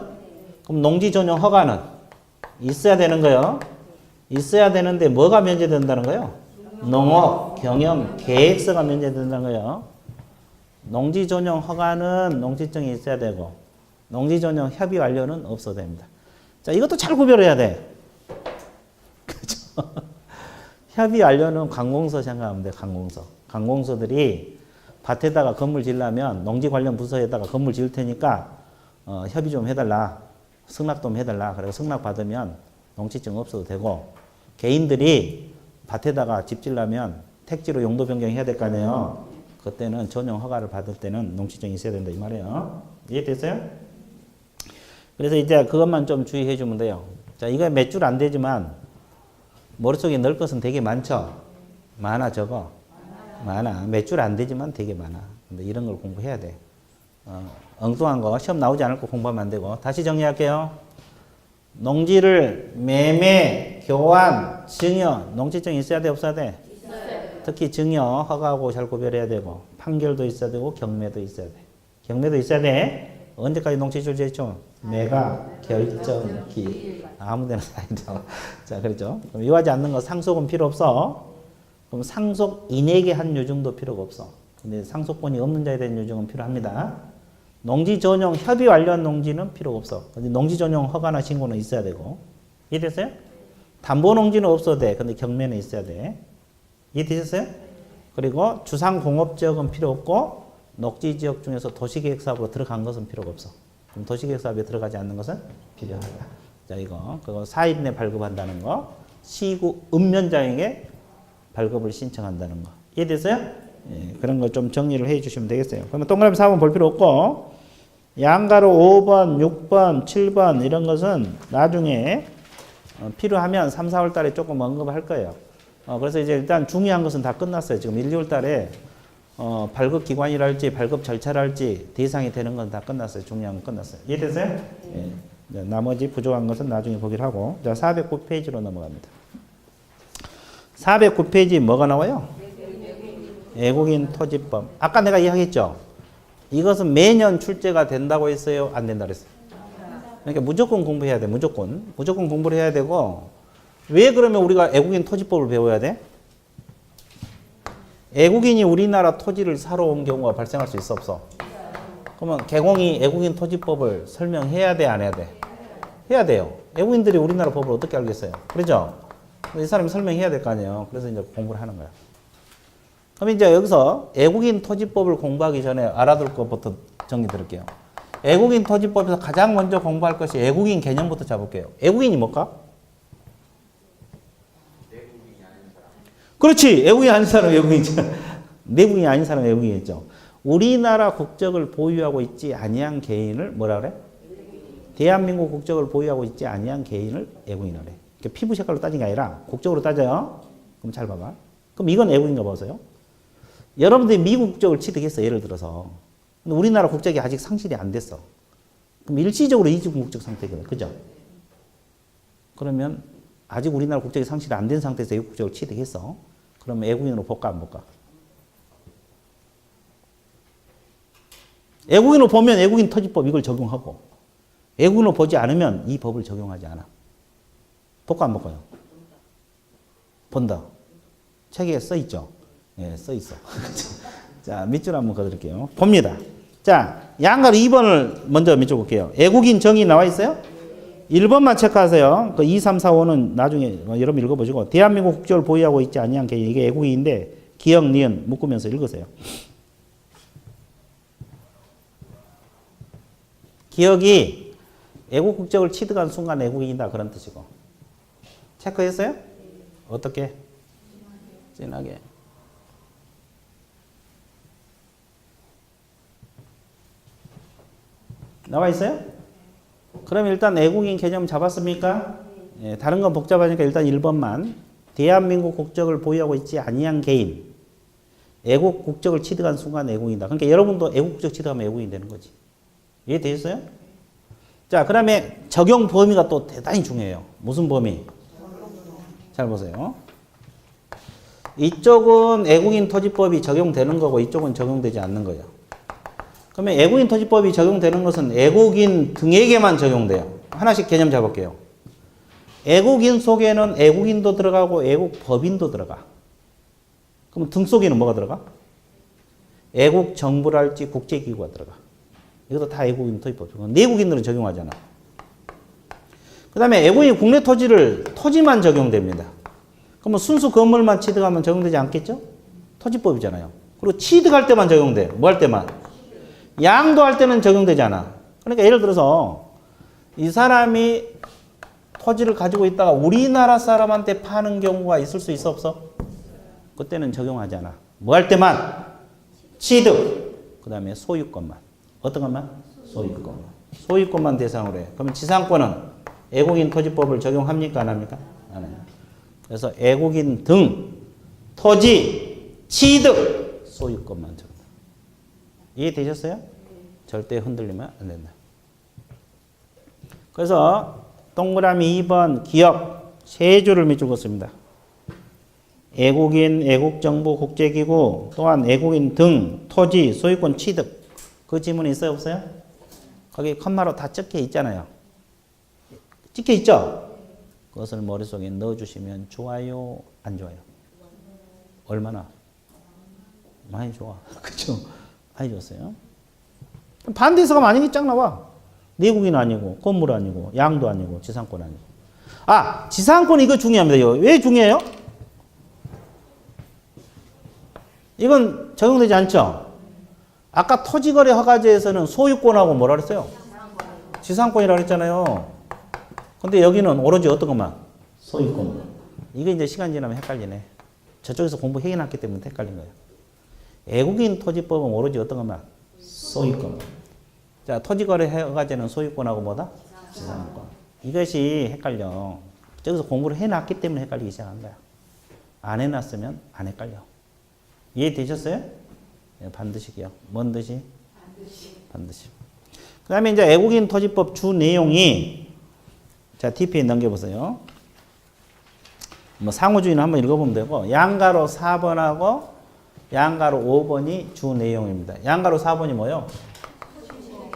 Speaker 1: 그럼 농지 전용 허가는 있어야 되는 거예요. 있어야 되는데 뭐가 면제된다는 거예요? 농업 경영 계획서가 면제된다는 거예요. 농지 전용 허가는 농지증이 있어야 되고 농지 전용 협의 완료는 없어도 됩니다. 자, 이것도 잘 구별해야 돼. 그죠? 협의 완료는 관공서 생각하면 돼. 관공서들이 밭에다가 건물 지으려면 농지 관련 부서에다가 건물 지을 테니까 협의 좀 해달라. 승낙 좀 해달라. 그래서 승낙 받으면 농지증 없어도 되고 개인들이 밭에다가 집 지으려면 택지로 용도 변경해야 될 거 아니에요. 그때는 전용 허가를 받을 때는 농지증이 있어야 된다 이 말이에요. 이해됐어요? 그래서 이제 그것만 좀 주의해 주면 돼요. 자, 이거 몇 줄 안 되지만 머릿속에 넣을 것은 되게 많죠? 많아, 적어? 많아. 몇 줄 안 되지만 되게 많아. 근데 이런 걸 공부해야 돼. 엉뚱한 거, 시험 나오지 않을 거 공부하면 안 되고. 다시 정리할게요. 농지를 매매, 교환, 증여, 농지증이 있어야 돼, 없어야 돼? 있어요. 특히 증여, 허가하고 잘 구별해야 되고, 판결도 있어야 되고, 경매도 있어야 돼. 경매도 있어야 돼. 언제까지 농지줄 제죠? 매가 결정기. 아무데나 사야 돼. 자, 그렇죠. 그럼 요하지 않는 거 상속은 필요 없어. 그럼 상속 인에게 한 요증도 필요가 없어. 근데 상속권이 없는 자에 대한 요증은 필요합니다. 농지 전용 협의 완료한 농지는 필요가 없어. 근데 농지 전용 허가나 신고는 있어야 되고. 이해됐어요? 담보 농지는 없어도 돼. 근데 경매는 있어야 돼. 이해되셨어요? 그리고 주상공업지역은 필요 없고 녹지 지역 중에서 도시계획사업으로 들어간 것은 필요가 없어. 그럼 도시계획사업에 들어가지 않는 것은 필요하다. 자, 그거 4일 이내 발급한다는 거. 시구 읍면장에게 발급을 신청한다는 거. 이해됐어요? 예, 그런 거 좀 정리를 해 주시면 되겠어요. 그러면 동그라미 4번 볼 필요 없고 양가로 5번, 6번, 7번 이런 것은 나중에 필요하면 3, 4월 달에 조금 언급할 거예요. 그래서 이제 일단 중요한 것은 다 끝났어요. 지금 1, 2월 달에 발급 기관이랄지 발급 절차랄지 대상이 되는 건 다 끝났어요. 중요한 건 끝났어요. 이해됐어요? 예. 나머지 부족한 것은 나중에 보기로 하고. 자, 409페이지로 넘어갑니다. 409페이지 뭐가 나와요? 외국인 토지법. 아까 내가 이야기했죠? 이것은 매년 출제가 된다고 했어요? 안 된다고 했어요? 그러니까 무조건 공부해야 돼. 무조건 공부를 해야 되고. 왜 그러면 우리가 외국인 토지법을 배워야 돼? 외국인이 우리나라 토지를 사러 온 경우가 발생할 수 있어, 없어? 그러면 개공이 외국인 토지법을 설명해야 돼, 안 해야 돼? 해야 돼요. 외국인들이 우리나라 법을 어떻게 알겠어요? 그렇죠? 이 사람이 설명해야 될 거 아니에요. 그래서 이제 공부를 하는 거야. 그럼 이제 여기서 외국인 토지법을 공부하기 전에 알아둘 것부터 정리 드릴게요. 외국인 토지법에서 가장 먼저 공부할 것이 외국인 개념부터 잡을게요. 외국인이 뭘까? 그렇지. 외국인이 아닌 사람 외국인이죠. 내국인이 아닌 사람 외국인이죠. 우리나라 국적을 보유하고 있지 아니한 개인을 뭐라 그래? 대한민국 국적을 보유하고 있지 아니한 개인을 외국인이라 그래. 그러니까 피부 색깔로 따진 게 아니라 국적으로 따져요. 그럼 잘 봐봐. 그럼 이건 외국인가 보세요. 여러분들이 미국 국적을 취득했어. 예를 들어서. 근데 우리나라 국적이 아직 상실이 안 됐어. 그럼 일시적으로 이주 국적 상태거든. 그죠? 그러면 아직 우리나라 국적이 상실이 안 된 상태에서 외국 국적을 취득했어. 그러면 외국인으로 볼까 안 볼까? 애국인으로 보면 애국인 토지법 이걸 적용하고 애국인으로 보지 않으면 이 법을 적용하지 않아. 볼까 안 볼까요? 본다. 책에 써 있죠? 예, 써 있어. 자, 밑줄 한번 그어드릴게요. 봅니다. 자, 양가로 2번을 먼저 밑줄 볼게요. 애국인 정의 나와 있어요? 1번만 체크하세요. 그 2, 3, 4, 5는 나중에 여러분 읽어보시고. 대한민국 국적을 보유하고 있지 아니한 개인. 이게 애국인인데 기역, 니은 묶으면서 읽으세요. 기역이 애국 국적을 취득한 순간 애국인이다 그런 뜻이고. 체크했어요? 어떻게? 진하게. 나와 있어요? 그럼 일단 애국인 개념 잡았습니까? 예, 다른 건 복잡하니까 일단 1번만. 대한민국 국적을 보유하고 있지 아니한 개인. 애국 국적을 취득한 순간 애국인이다. 그러니까 여러분도 애국 국적 취득하면 애국인이 되는 거지. 이해되셨어요? 자, 그 다음에 적용 범위가 또 대단히 중요해요. 무슨 범위? 잘 보세요. 이쪽은 애국인 토지법이 적용되는 거고 이쪽은 적용되지 않는 거예요. 그러면 애국인 토지법이 적용되는 것은 애국인 등에게만 적용돼요. 하나씩 개념 잡을게요. 애국인 속에는 애국인도 들어가고 애국법인도 들어가. 그럼 등 속에는 뭐가 들어가? 애국정부랄지 국제기구가 들어가. 이것도 다 애국인 토지법이고 내국인들은 적용하잖아. 그 다음에 애국인 국내 토지만 적용됩니다. 그러면 순수 건물만 취득하면 적용되지 않겠죠? 토지법이잖아요. 그리고 취득할 때만 적용돼. 뭐 할 때만? 양도할 때는 적용되지 않아. 그러니까 예를 들어서 이 사람이 토지를 가지고 있다가 우리나라 사람한테 파는 경우가 있을 수 있어 없어? 그때는 적용하지 않아. 뭐 할 때만? 취득. 그 다음에 소유권만. 어떤 것만? 소유권만. 소유권만 대상으로 해. 그러면 지상권은 애국인 토지법을 적용합니까? 안 합니까? 안 해요. 그래서 애국인 등 토지 취득 소유권만 적용한다. 이해되셨어요? 절대 흔들리면 안 된다. 그래서 동그라미 2번 기억 세 줄을 밑줄 긋습니다. 애국인, 애국정부, 국제기구, 또한 애국인 등 토지 소유권 취득. 그 지문이 있어요? 없어요? 거기 컴마로 다 적혀 있잖아요. 찍혀 있죠? 그것을 머릿속에 넣어주시면 좋아요? 안 좋아요? 얼마나? 많이 좋아. 그쵸? 많이 좋았어요. 반대해서가 만약에 쫙 나와. 내국인 아니고, 건물 아니고, 양도 아니고, 지상권 아니고. 아, 지상권 이거 중요합니다. 왜 중요해요? 이건 적용되지 않죠? 아까 토지거래 허가제에서는 소유권하고 뭐라 그랬어요? 지상권이라고 했잖아요. 근데 여기는 오로지 어떤 것만? 소유권. 이게 이제 시간 지나면 헷갈리네. 저쪽에서 공부해놨기 때문에 헷갈린 거예요. 애국인 토지법은 오로지 어떤 것만? 소유권. 자, 토지거래 허가제는 소유권하고 뭐다? 지상권. 이것이 헷갈려. 저기서 공부를 해놨기 때문에 헷갈리기 시작한 거야. 안 해놨으면 안 헷갈려. 이해되셨어요? 네, 반드시요. 뭔 뜻이? 반드시. 그 다음에 이제 애국인 토지법 주 내용이 자, TP에 넘겨보세요. 뭐 상호주의는 한번 읽어보면 되고 양가로 4번하고 양가로 5번이 주 내용입니다. 양가로 4번이 뭐요?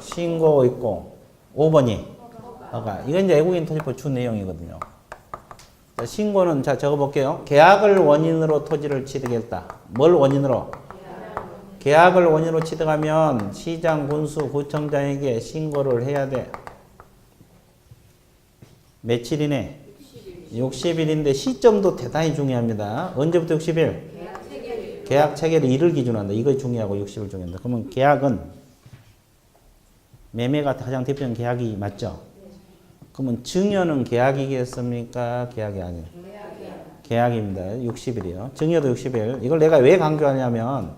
Speaker 1: 신고 있고 5번이 허가. 이건 이제 애국인 토지법 주 내용이거든요. 자, 신고는 자 적어볼게요. 계약을 원인으로 토지를 취득했다. 뭘 원인으로? 계약을 원인으로 취득하면 시장, 군수, 구청장에게 신고를 해야 돼. 며칠이네? 60일인데 시점도 대단히 중요합니다. 언제부터 60일? 계약 체결일 1을 기준으로 한다. 이거 중요하고 60일 중요한다. 그러면 계약은 매매가 가장 대표적인 계약이 맞죠? 그러면 증여는 계약이겠습니까? 계약이 아니에요. 계약입니다. 60일이요. 증여도 60일. 이걸 내가 왜 강조하냐면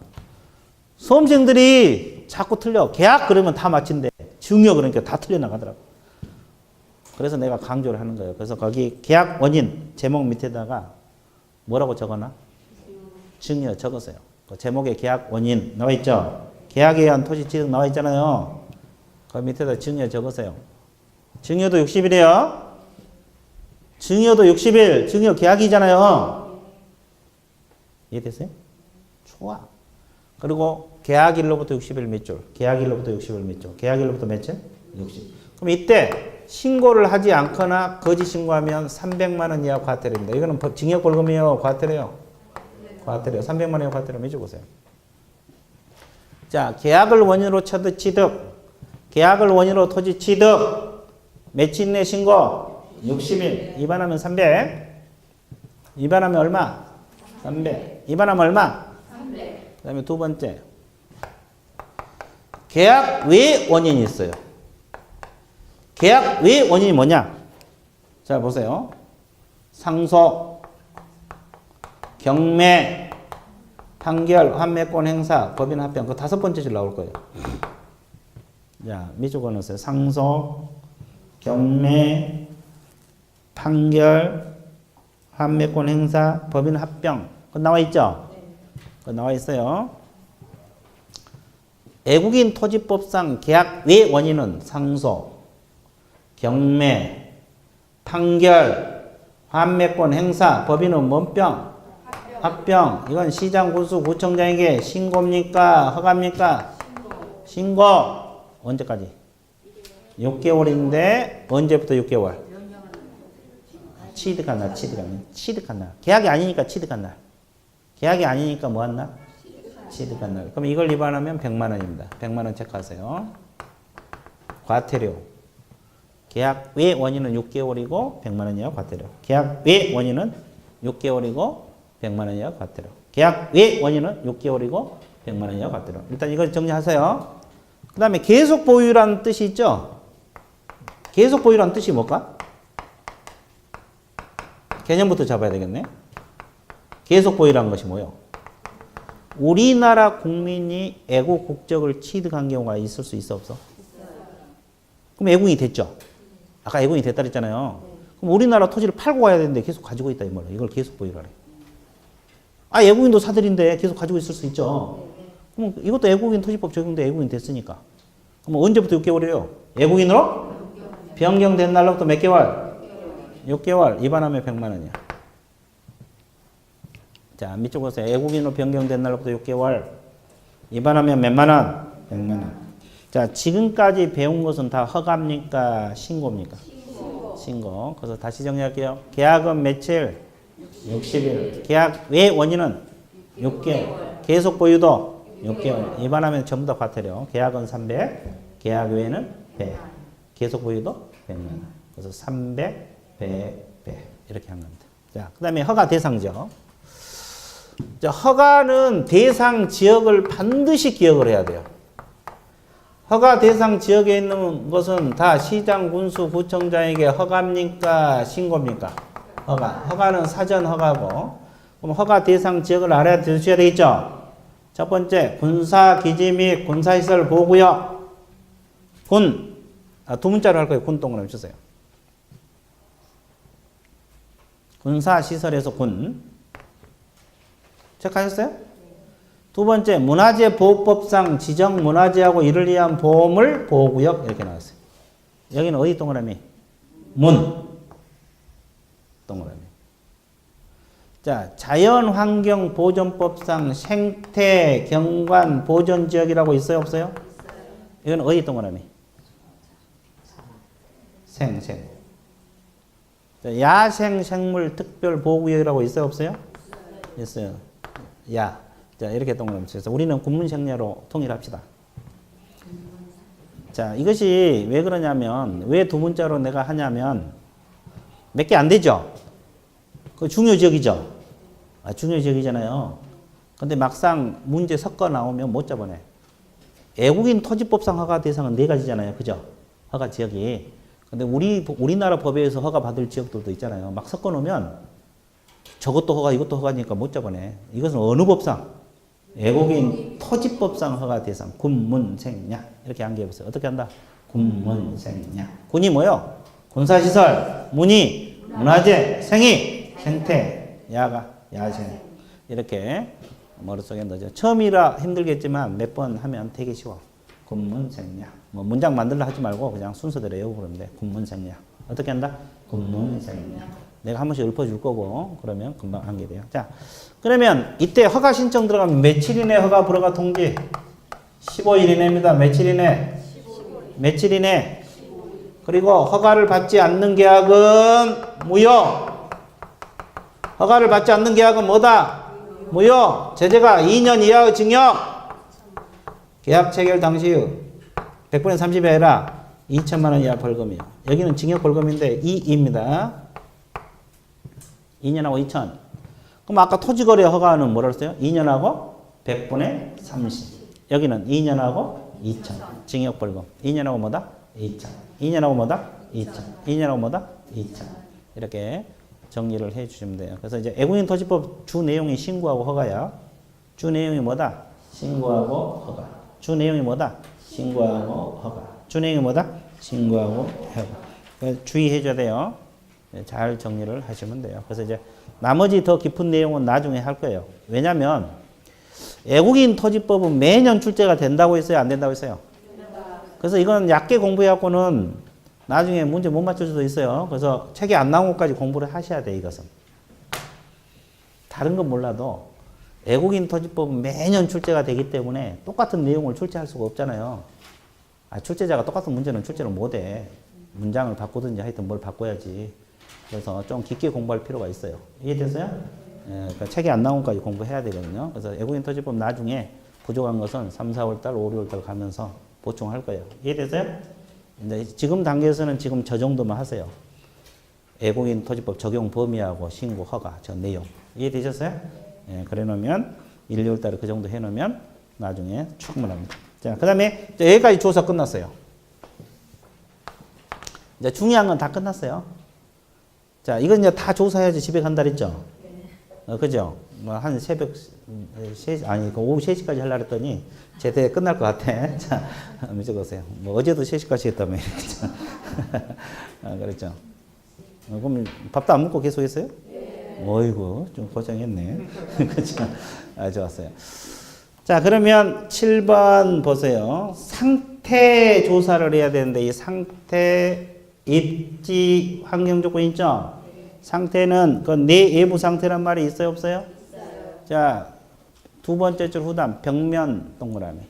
Speaker 1: 수험생들이 자꾸 틀려. 계약 그러면 다 맞힌대. 증여 그러니까 다 틀려나가더라고. 그래서 내가 강조를 하는 거예요. 그래서 거기 계약 원인 제목 밑에다가 뭐라고 적어놔? 증여 적으세요. 그 제목에 계약 원인 나와 있죠? 계약에 의한 토지 취득 나와 있잖아요. 그 밑에다 증여 적으세요. 증여도 60일이에요. 증여도 60일. 증여 계약이잖아요. 이해됐어요? 좋아. 그리고 계약일로부터 60일 밑줄. 계약일로부터 60일 밑줄. 계약일로부터 며칠? 60. 그럼 이때 신고를 하지 않거나 거짓 신고하면 300만 원 이하 과태료입니다. 이거는 징역 벌금이요, 과태료요? 과태료. 300만 원 이하 과태료 밑줄 보세요. 자, 계약을 원인으로 취득, 계약을 원인으로 토지 취득, 며칠 내 신고? 60일. 위반하면 300. 위반하면 얼마? 300. 위반하면 얼마? 300. 그 다음에 두 번째. 계약 외 원인이 있어요. 계약 외 원인이 뭐냐? 자, 보세요. 상속, 경매, 판결, 환매권 행사, 법인 합병. 그 다섯 번째 줄 나올 거예요. 자, 밑줄 그어놓으세요. 상속, 경매, 판결, 환매권 행사, 법인 합병. 그거 나와 있죠? 그거 나와 있어요. 외국인 토지법상 계약 외 원인은 상속, 경매, 판결, 환매권 행사, 법인은 뭔병? 합병. 이건 시장, 군수, 구청장에게 신고입니까? 허가입니까? 신고. 언제까지? 6개월인데 언제부터 6개월? 취득한 날, 취득한 날. 계약이 아니니까 취득한 날. 계약이 아니니까 뭐 한 날? 취득한 날. 그럼 이걸 위반하면 100만 원입니다. 100만 원 체크하세요. 과태료. 계약 외 원인은 6개월이고 100만 원 이하 과태료. 계약 외 원인은 6개월이고 100만 원 이하 과태료. 계약 외 원인은 6개월이고 100만 원 이하 과태료. 일단 이걸 정리하세요. 그 다음에 계속 보유라는 뜻이 있죠? 계속 보유라는 뜻이 뭘까? 개념부터 잡아야 되겠네. 계속 보유라는 것이 뭐예요? 우리나라 국민이 애국 국적을 취득한 경우가 있을 수 있어 없어? 그럼 애국인이 됐죠? 아까 애국인이 됐다 그랬잖아요. 그럼 우리나라 토지를 팔고 가야 되는데 계속 가지고 있다 이 말이에요. 이걸 계속 보유라 그래. 아, 애국인도 사들인데 계속 가지고 있을 수 있죠. 그럼 이것도 애국인 토지법 적용돼 애국인 됐으니까. 그럼 언제부터 6개월이에요? 애국인으로 변경된 날로부터 몇 개월? 6개월. 위반하면 100만 원이야. 자, 밑줄 보세요. 애국인으로 변경된 날로부터 6개월. 위반하면 몇만 원? 100만 원. 자, 지금까지 배운 것은 다 허가입니까? 신고입니까? 신고. 그래서 다시 정리할게요. 계약은 며칠? 60일. 계약 외 원인은 6개월. 계속 보유도 6개월. 위반하면 전부 다 과태료. 계약은 300. 계약 외에는 100. 계속 보유도 100만 원. 그래서 300, 100, 100. 이렇게 한 겁니다. 자, 그 다음에 허가 대상지역. 자, 허가는 대상 지역을 반드시 기억을 해야 돼요. 허가 대상 지역에 있는 것은 다 시장, 군수, 구청장에게 허가입니까? 신고입니까? 허가. 허가는 사전 허가고. 그럼 허가 대상 지역을 알아야 두셔야 되겠죠? 첫 번째, 군사 기지 및 군사시설 보호구역. 군. 두 문자로 할 거예요. 군 동그라미 주세요. 군사시설에서 군. 체크하셨어요? 두 번째, 문화재 보호법상 지정 문화재하고 이를 위한 보험을 보호구역 이렇게 나왔어요. 여기는 어디 동그라미? 문. 동그라미. 자, 자연환경보존법상 생태 경관 보존지역이라고 있어요? 없어요? 이건 어디 동그라미? 생. 자, 야생생물 특별보호구역이라고 있어요? 없어요? 있어요. 야. 자, 이렇게 동그라미 쳐서 우리는 군문생야로 통일합시다. 자, 이것이 왜 그러냐면, 왜 두 문자로 내가 하냐면, 몇 개 안 되죠? 그 중요지역이죠? 아, 중요지역이잖아요. 근데 막상 문제 섞어 나오면 못 잡아내. 애국인 토지법상 허가 대상은 4가지잖아요. 그죠? 허가 지역이. 근데 우리나라 법에 의해서 허가 받을 지역들도 있잖아요. 막 섞어 놓으면 저것도 허가, 이것도 허가니까 못 잡아내. 이것은 어느 법상? 애국인 토지법상 허가 대상. 군문생야. 이렇게 암기해보세요. 어떻게 한다? 군문생야. 군이 뭐요? 군사시설, 문이, 문화재, 생이, 생태, 야가, 야생. 이렇게 머릿속에 넣어줘. 처음이라 힘들겠지만 몇 번 하면 되게 쉬워. 군문생야. 뭐 문장 만들려 하지 말고 그냥 순서대로 외우고 그러면 돼. 군문생야. 어떻게 한다? 군문생야. 내가 한 번씩 읊어줄 거고 그러면 금방 하게 돼요. 자, 그러면 이때 허가 신청 들어가면 며칠 이내 허가 불허가 통지? 15일 이내입니다. 며칠 이내? 며칠 이내? 그리고 허가를 받지 않는 계약은 무효. 허가를 받지 않는 계약은 뭐다? 무효. 제재가 2년 이하의 징역. 계약 체결 당시의 100분의 30이 아니라 2천만 원 이하 벌금이요. 여기는 징역 벌금인데 2입니다. 2년하고 2천. 그럼 아까 토지거래 허가는 뭐라 그랬어요? 2년하고 100분의 30. 여기는 2년하고 2천. 징역 벌금. 2년하고 뭐다? 2천. 2년하고 뭐다? 2천. 2년하고 뭐다? 2천. 이렇게 정리를 해 주시면 돼요. 그래서 이제 애국인 토지법 주 내용이 신고하고 허가야. 주 내용이 뭐다? 신고하고 허가. 주 내용이 뭐다? 신고하고 허가. 주 내용이 뭐다? 신고하고 허가. 주의해 줘야 돼요. 잘 정리를 하시면 돼요. 그래서 이제 나머지 더 깊은 내용은 나중에 할 거예요. 왜냐면 애국인 토지법은 매년 출제가 된다고 했어요? 안 된다고 했어요? 그래서 이건 얕게 공부해갖고는 나중에 문제 못 맞출 수도 있어요. 그래서 책이 안 나온 것까지 공부를 하셔야 돼, 이것은. 다른 건 몰라도 애국인 토지법은 매년 출제가 되기 때문에 똑같은 내용을 출제할 수가 없잖아요. 출제자가 똑같은 문제는 출제를 못해. 문장을 바꾸든지 하여튼 뭘 바꿔야지. 그래서 좀 깊게 공부할 필요가 있어요. 이해됐어요? 그러니까 책이 안 나온 것까지 공부해야 되거든요. 그래서 애국인 토지법 나중에 부족한 것은 3, 4월달, 5, 6월달 가면서 보충할 거예요. 이해됐어요? 근데 지금 단계에서는 지금 저 정도만 하세요. 애국인 토지법 적용 범위하고 신고 허가 저 내용. 이해되셨어요? 예, 그래 놓으면 1, 2월 달에 그 정도 해 놓으면 나중에 충분합니다. 자, 그 다음에 여기까지 조사 끝났어요. 이제 중요한 건 다 끝났어요. 자, 이건 이제 다 조사해야지 집에 간다 그랬죠? 그죠? 뭐 한 새벽 3시, 아니, 오후 3시까지 하려고 했더니 제때 끝날 것 같아. 자, 한번 적으세요. 뭐 어제도 3시까지 했다며. 그랬죠? 그럼 밥도 안 먹고 계속 했어요? 어이구, 좀 고생했네. 그렇죠? 좋았어요. 자, 그러면 7번 보세요. 상태 조사를 해야 되는데, 이 상태 입지 환경 조건 있죠? 상태는 그 내외부 상태란 말이 있어요, 없어요? 있어요. 자, 두 번째 줄 후단 벽면 동그라미.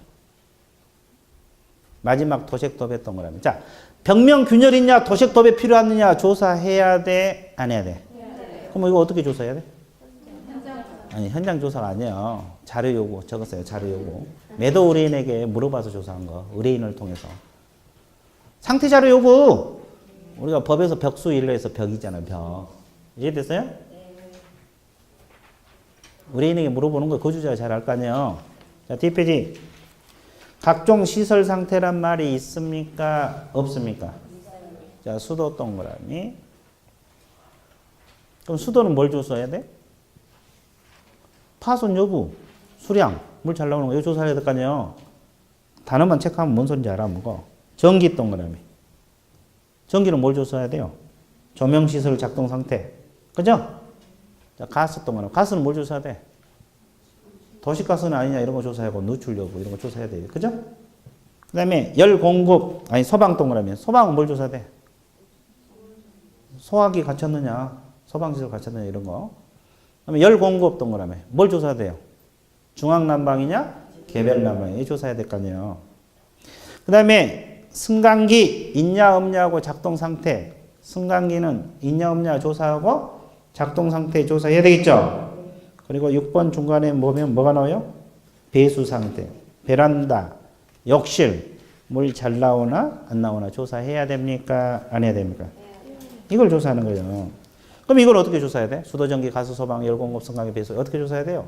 Speaker 1: 마지막 도색 도배 동그라미. 자, 벽면 균열 있냐, 도색 도배 필요하느냐 조사해야 돼, 안 해야 돼? 그럼 이거 어떻게 조사해야 돼? 아니, 현장 조사가 아니에요. 자료 요구 적었어요. 자료 요구. 매도 의뢰인에게 물어봐서 조사한 거. 의뢰인을 통해서. 상태 자료 요구. 우리가 법에서 벽수 일로해서 벽이잖아요. 벽. 이해됐어요? 의뢰인에게 물어보는 거 거주자가 잘 알 거 아니에요. 자, 뒷페이지. 각종 시설 상태란 말이 있습니까? 없습니까? 자, 수도 동그라미. 그럼 수도는 뭘 조사해야 돼? 파손 여부, 수량, 물 잘 나오는 거 이거 조사해야 될 거 아니에요. 단어만 체크하면 뭔 소리인지 알아, 뭐가. 전기 동그라미. 전기는 뭘 조사해야 돼요? 조명시설 작동 상태. 그죠? 자, 가스 동그라미. 가스는 뭘 조사해야 돼? 도시가스는 아니냐 이런 거 조사해야 하고 누출 여부 이런 거 조사해야 돼요. 그죠? 그 다음에 열 공급, 아니 소방 동그라미. 소방은 뭘 조사해야 돼? 소화기 갖췄느냐, 소방시설 갖췄느냐 이런 거. 그다음에 열 공급 동그라미. 뭘 조사해야 돼요? 중앙난방이냐, 개별난방이냐 조사해야 될 거 아니에요. 그 다음에 승강기 있냐 없냐고 작동 상태. 승강기는 있냐 없냐 조사하고 작동 상태 조사해야 되겠죠. 그리고 6번 중간에 보면 뭐가 나와요? 배수 상태, 베란다, 욕실, 물 잘 나오나 안 나오나 조사해야 됩니까? 안 해야 됩니까? 이걸 조사하는 거예요. 그럼 이걸 어떻게 조사해야 돼? 수도, 전기, 가스, 소방, 열공급, 승강기, 배수 어떻게 조사해야 돼요?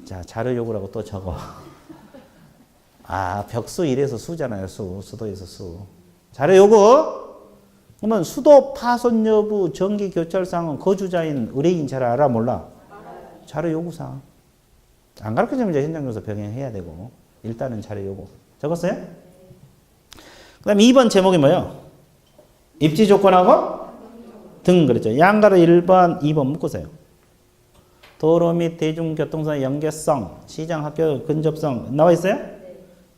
Speaker 1: 자, 자료 요구라고 또 적어. 벽수 이래서 수잖아요. 수도에서 수. 자료 요구. 그러면 수도 파손 여부, 전기 교찰사항은 거주자인 의뢰인 잘 알아 몰라? 자료 요구사항. 안 가르쳐주면 이제 현장조사 병행해야 되고 일단은 자료 요구. 적었어요? 그 다음에 2번 제목이 뭐예요? 입지 조건하고 등 그랬죠. 양가로 1번, 2번 묶으세요. 도로 및 대중교통사의 연계성, 시장 학교 근접성 나와 있어요?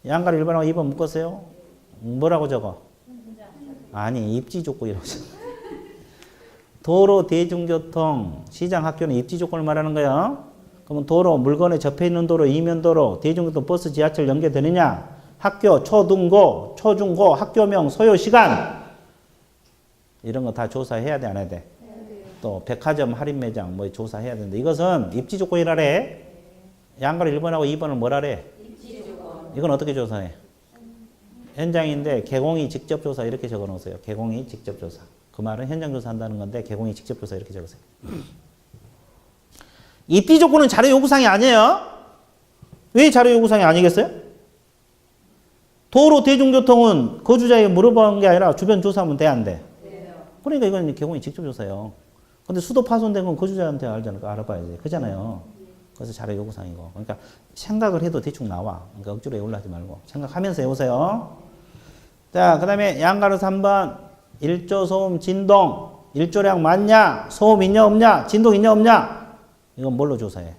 Speaker 1: 양가로 1번하고 2번 묶었어요. 뭐라고 적어? 아니, 입지 조건이라고. 도로, 대중교통, 시장, 학교는 입지 조건을 말하는 거예요. 그러면 도로, 물건에 접해 있는 도로, 이면도로, 대중교통, 버스, 지하철 연계되느냐? 학교, 초등고, 초중고, 학교명, 소요, 시간. 이런 거 다 조사해야 돼, 안 해야 돼? 또 백화점, 할인 매장 뭐 조사해야 되는데 이것은 입지 조건이라래. 양가로 1번하고 2번을 뭐라래? 입지 조건. 이건 어떻게 조사해? 현장인데 개공이 직접 조사 이렇게 적어 놓으세요. 개공이 직접 조사. 그 말은 현장 조사한다는 건데 개공이 직접 조사 이렇게 적으세요. 입지 조건은 자료 요구사항이 아니에요. 왜 자료 요구사항이 아니겠어요? 도로 대중교통은 거주자에게 물어본 게 아니라 주변 조사하면 돼, 안 돼? 그러니까 이건 개공이 직접 조사예요. 근데 수도 파손된 건 거주자한테 알아봐야지. 그잖아요. 그래서 자료 요구사항이고. 그러니까 생각을 해도 대충 나와. 그러니까 억지로 외우려 하지 말고. 생각하면서 외우세요. 자, 그 다음에 양가로 3번. 일조, 소음, 진동. 일조량 맞냐? 소음 있냐, 없냐? 진동 있냐, 없냐? 이건 뭘로 조사해?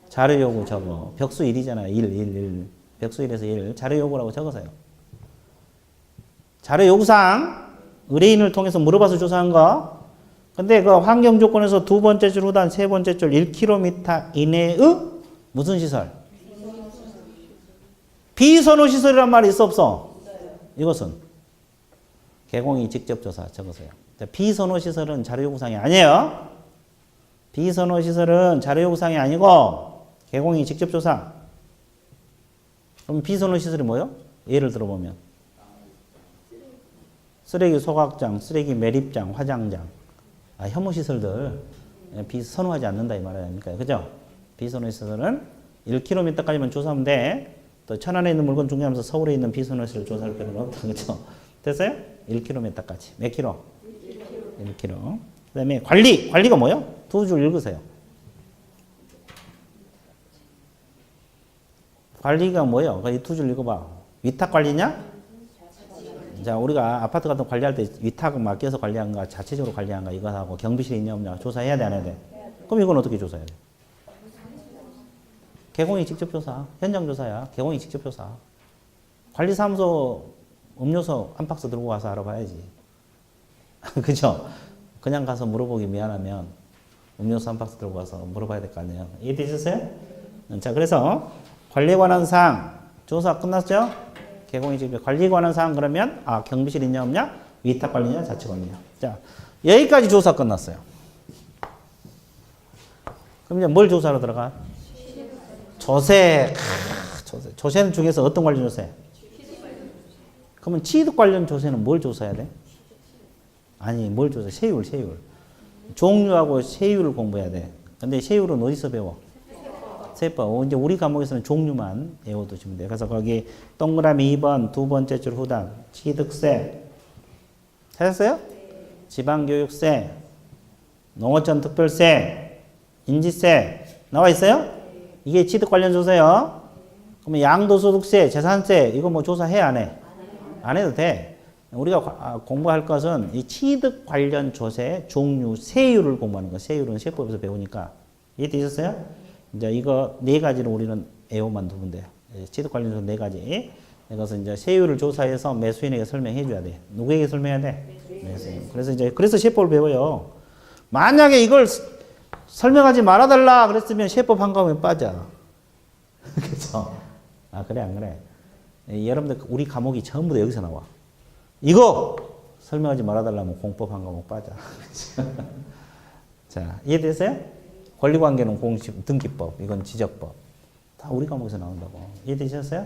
Speaker 1: 자료 요구 적어. 벽수 1이잖아요. 1. 벽수 1에서 1. 자료 요구라고 적으세요. 자료 요구사항. 의뢰인을 통해서 물어봐서 조사한 거. 근데 그 환경 조건에서 두 번째 줄 후단 세 번째 줄 1km 이내의 무슨 시설? 비선호 시설이란 말이 있어 없어? 이것은 개공이 직접 조사 적으세요. 비선호 시설은 자료 요구사항이 아니에요. 비선호 시설은 자료 요구사항이 아니고 개공이 직접 조사. 그럼 비선호 시설이 뭐예요? 예를 들어보면 쓰레기 소각장, 쓰레기 매립장, 화장장. 혐오시설들 비선호하지 않는다 이 말 아닙니까? 그죠? 비선호시설은 1km까지만 조사하면 돼. 또 천안에 있는 물건 중개하면서 서울에 있는 비선호시설 조사할 필요는 없다. 그죠? 됐어요? 1km까지. 몇 킬로? 1km. 그 다음에 관리. 관리가 뭐예요? 두 줄 읽으세요. 관리가 뭐예요? 이 두 줄 읽어봐. 위탁 관리냐? 자, 우리가 아파트 같은 거 관리할 때 위탁 맡겨서 관리한가, 자체적으로 관리한가, 이거 하고 경비실이 있냐, 없냐, 조사해야 돼, 안 해야 돼? 그럼 이건 어떻게 조사해야 돼? 개공이 직접 조사. 현장 조사야. 개공이 직접 조사. 관리사무소 음료수 한 박스 들고 가서 알아봐야지. 그죠? 그냥 가서 물어보기 미안하면 음료수 한 박스 들고 가서 물어봐야 될 거 아니에요. 이해되셨어요? 자, 그래서 관리에 관한 사항, 조사 끝났죠? 개공이 직접 관리에 관한 사항 그러면 경비실 있냐 없냐? 위탁 관리냐 자체 관리냐. 자, 여기까지 조사 끝났어요. 그럼 이제 뭘 조사로 들어가? 조세. 조세 중에서 어떤 관련 조세? 그러면 취득 관련 조세는 뭘 조사해야 돼? 아니, 뭘 조사해? 세율. 종류하고 세율을 공부해야 돼. 근데 세율은 어디서 배워? 세법. 이제 우리 과목에서는 종류만 외워두시면 돼요. 그래서 거기 동그라미 2번 두 번째 줄 후단 취득세 찾았어요? 지방교육세, 농어촌 특별세, 인지세 나와 있어요? 이게 취득 관련 조세요. 그러면 양도소득세, 재산세 이거 뭐 조사해 안 해? 안 해도 돼. 우리가 공부할 것은 이 취득 관련 조세 종류 세율을 공부하는 거. 세율은 세법에서 배우니까 이해되셨어요? 이제 이거 네 가지를 우리는 외워만 두면 돼요. 취득 관련 조세 네 가지. 이것은 이제 세율을 조사해서 매수인에게 설명해 줘야 돼. 누구에게 설명해야 돼? 매수인. 그래서 세법을 배워요. 만약에 이걸 설명하지 말아달라 그랬으면 세법 한 과목에 빠져. 그죠? 그래 안 그래? 여러분들 우리 과목이 전부 다 여기서 나와. 이거 설명하지 말아달라면 공법 한 과목 빠져. 자, 이해되세요? 권리관계는 공식 등기법, 이건 지적법. 다 우리 과목에서 나온다고. 이해되셨어요?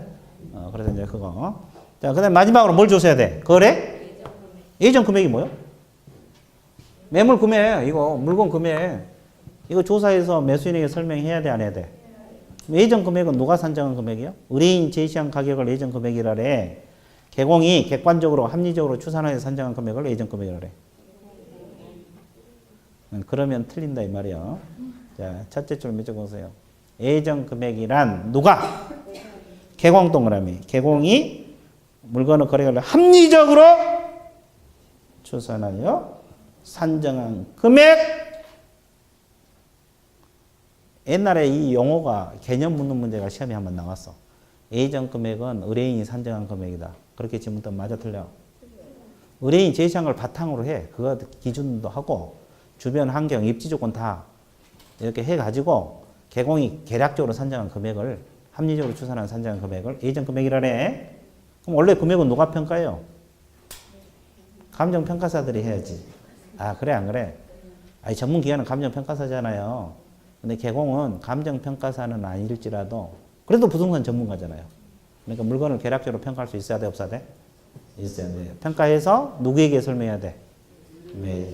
Speaker 1: 그래서 이제 그거. 자, 그 다음에 마지막으로 뭘 조사해야 돼? 거래? 예전 금액이 뭐요? 매물 구매, 이거, 물건 구매. 이거 조사해서 매수인에게 설명해야 돼, 안 해야 돼? 예전 금액은 누가 산정한 금액이요? 의뢰인 제시한 가격을 예전 금액이라래. 개공이 객관적으로, 합리적으로 추산하여 산정한 금액을 예전 금액이라래. 그러면 틀린다, 이 말이요. 자, 첫째 줄 몇 줄 보세요. 예전 금액이란 누가? 개공 동그라미. 개공이 물건을 거래를 합리적으로 추산하여 산정한 금액. 옛날에 이 용어가 개념 묻는 문제가 시험에 한번 나왔어. 예전 금액은 의뢰인이 산정한 금액이다. 그렇게 지문도 맞아 틀려. 의뢰인이 제시한 걸 바탕으로 해. 그거 기준도 하고 주변 환경, 입지 조건 다 이렇게 해가지고 개공이 계략적으로 산정한 금액을 합리적으로 추산한 산정한 금액을 예정 금액이라네. 그럼 원래 금액은 누가 평가해요? 감정평가사들이 해야지. 아 그래 안 그래? 아니 전문기관은 감정평가사잖아요. 근데 개공은 감정평가사는 아닐지라도 그래도 부동산 전문가잖아요. 그러니까 물건을 계략적으로 평가할 수 있어야 돼 없어야 돼? 있어야 돼. 평가해서 누구에게 설명해야 돼?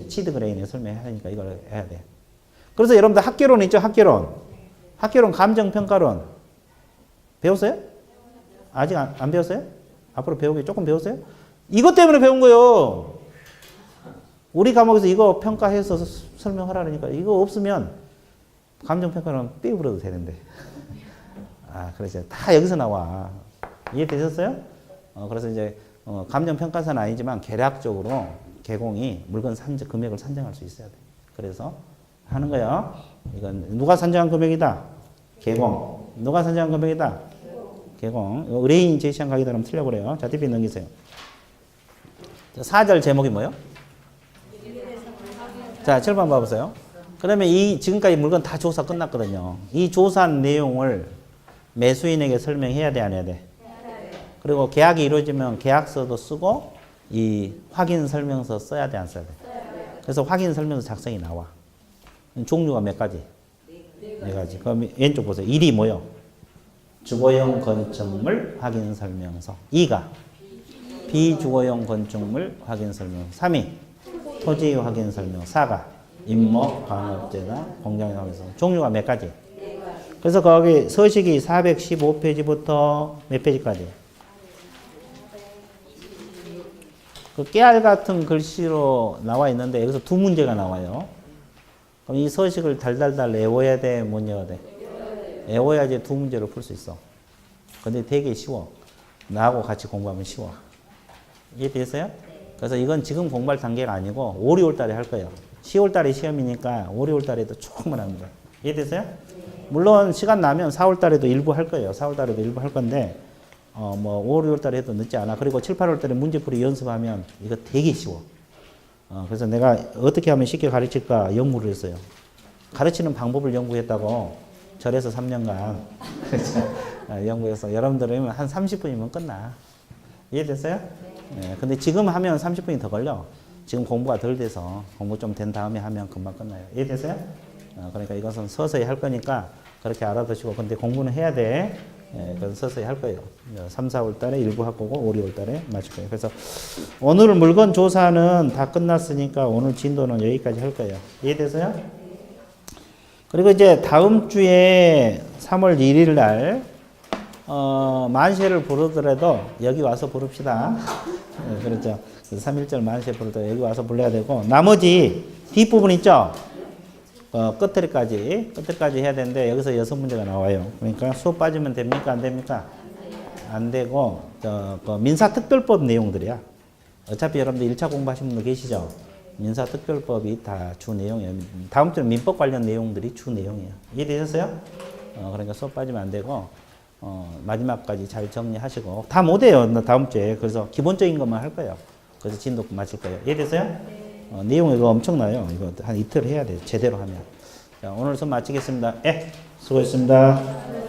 Speaker 1: 치드그레인에 설명해야 하니까 이걸 해야 돼. 그래서 여러분들 학개론 있죠? 학개론 감정평가론 배웠어요? 아직 안 배웠어요? 앞으로 배우기 조금 배웠어요? 이것 때문에 배운 거예요. 우리 과목에서 이거 평가해서 설명하라니까 이거 없으면 감정평가는 빼버려도 되는데. 아, 그래서 다 여기서 나와. 이해되셨어요? 그래서 이제 감정평가사는 아니지만 계략적으로 개공이 물건 금액을 산정할 수 있어야 돼. 그래서 하는 거예요. 이건 누가 산정한 금액이다? 개공. 누가 산정한 금액이다? 개공. 의뢰인 제시한 가격에 따르면 틀려 그래요. 자, DP 넘기세요. 4절 제목이 뭐예요? 자, 7번 봐보세요. 그러면 지금까지 물건 다 조사 끝났거든요. 이 조사한 내용을 매수인에게 설명해야 돼, 안 해야 돼? 그리고 계약이 이루어지면 계약서도 쓰고 이 확인 설명서 써야 돼, 안 써야 돼? 그래서 확인 설명서 작성이 나와. 종류가 몇 가지? 네 가지. 그럼 왼쪽 보세요. 1이 뭐요? 주거용 건축물 확인 설명서. 2가 비주거용 건축물 확인 설명서. 3이 토지 확인 설명서. 4가 임목, 광업재나 공장의 확인 설명서. 종류가 몇 가지? 그래서 거기 서식이 415페이지부터 몇 페이지까지? 그 깨알 같은 글씨로 나와 있는데 여기서 두 문제가 나와요. 그럼 이 서식을 달달달 외워야 돼? 못 외워야 돼? 외워야지 두 문제를 풀 수 있어. 근데 되게 쉬워. 나하고 같이 공부하면 쉬워. 이해되셨어요? 그래서 이건 지금 공부할 단계가 아니고 5, 6월 달에 할 거예요. 10월 달에 시험이니까 5, 6월 달에도 조금만 하는 거예요. 이해되세요? 물론 시간 나면 4월 달에도 일부 할 거예요. 4월 달에도 일부 할 건데 5, 6월 달에 해도 늦지 않아. 그리고 7, 8월 달에 문제풀이 연습하면 이거 되게 쉬워. 그래서 내가 어떻게 하면 쉽게 가르칠까 연구를 했어요. 가르치는 방법을 연구했다고 절에서 3년간 연구해서 여러분들은 한 30분이면 끝나. 이해됐어요? 네, 근데 지금 하면 30분이 더 걸려. 지금 공부가 덜 돼서 공부 좀 된 다음에 하면 금방 끝나요. 이해됐어요? 그러니까 이것은 서서히 할 거니까 그렇게 알아두시고 근데 공부는 해야 돼. 그래서 서서히 할 거예요. 3, 4월 달에 일부 할 거고 5, 6월 달에 마칠 거예요. 그래서 오늘 물건 조사는 다 끝났으니까 오늘 진도는 여기까지 할 거예요. 이해돼서요? 그리고 이제 다음 주에 3월 1일 날 만세를 부르더라도 여기 와서 부릅시다. 그렇죠. 3.1절 만세 부르더라도 여기 와서 불러야 되고 나머지 뒷부분 있죠? 끝까지 해야 되는데 여기서 6문제가 나와요. 그러니까 수업 빠지면 됩니까? 안 됩니까? 안 되고 민사특별법 내용들이야. 어차피 여러분들 1차 공부하신 분들 계시죠? 민사특별법이 다 주 내용이에요. 다음 주는 민법 관련 내용들이 주 내용이에요. 이해되셨어요? 그러니까 수업 빠지면 안 되고 마지막까지 잘 정리하시고 다 못해요. 다음 주에. 그래서 기본적인 것만 할 거예요. 그래서 진도 마칠 거예요. 이해됐어요? 내용이 이거 엄청나요. 이거 한 이틀 해야 돼요. 제대로 하면. 자, 오늘 수업 마치겠습니다. 예, 수고했습니다.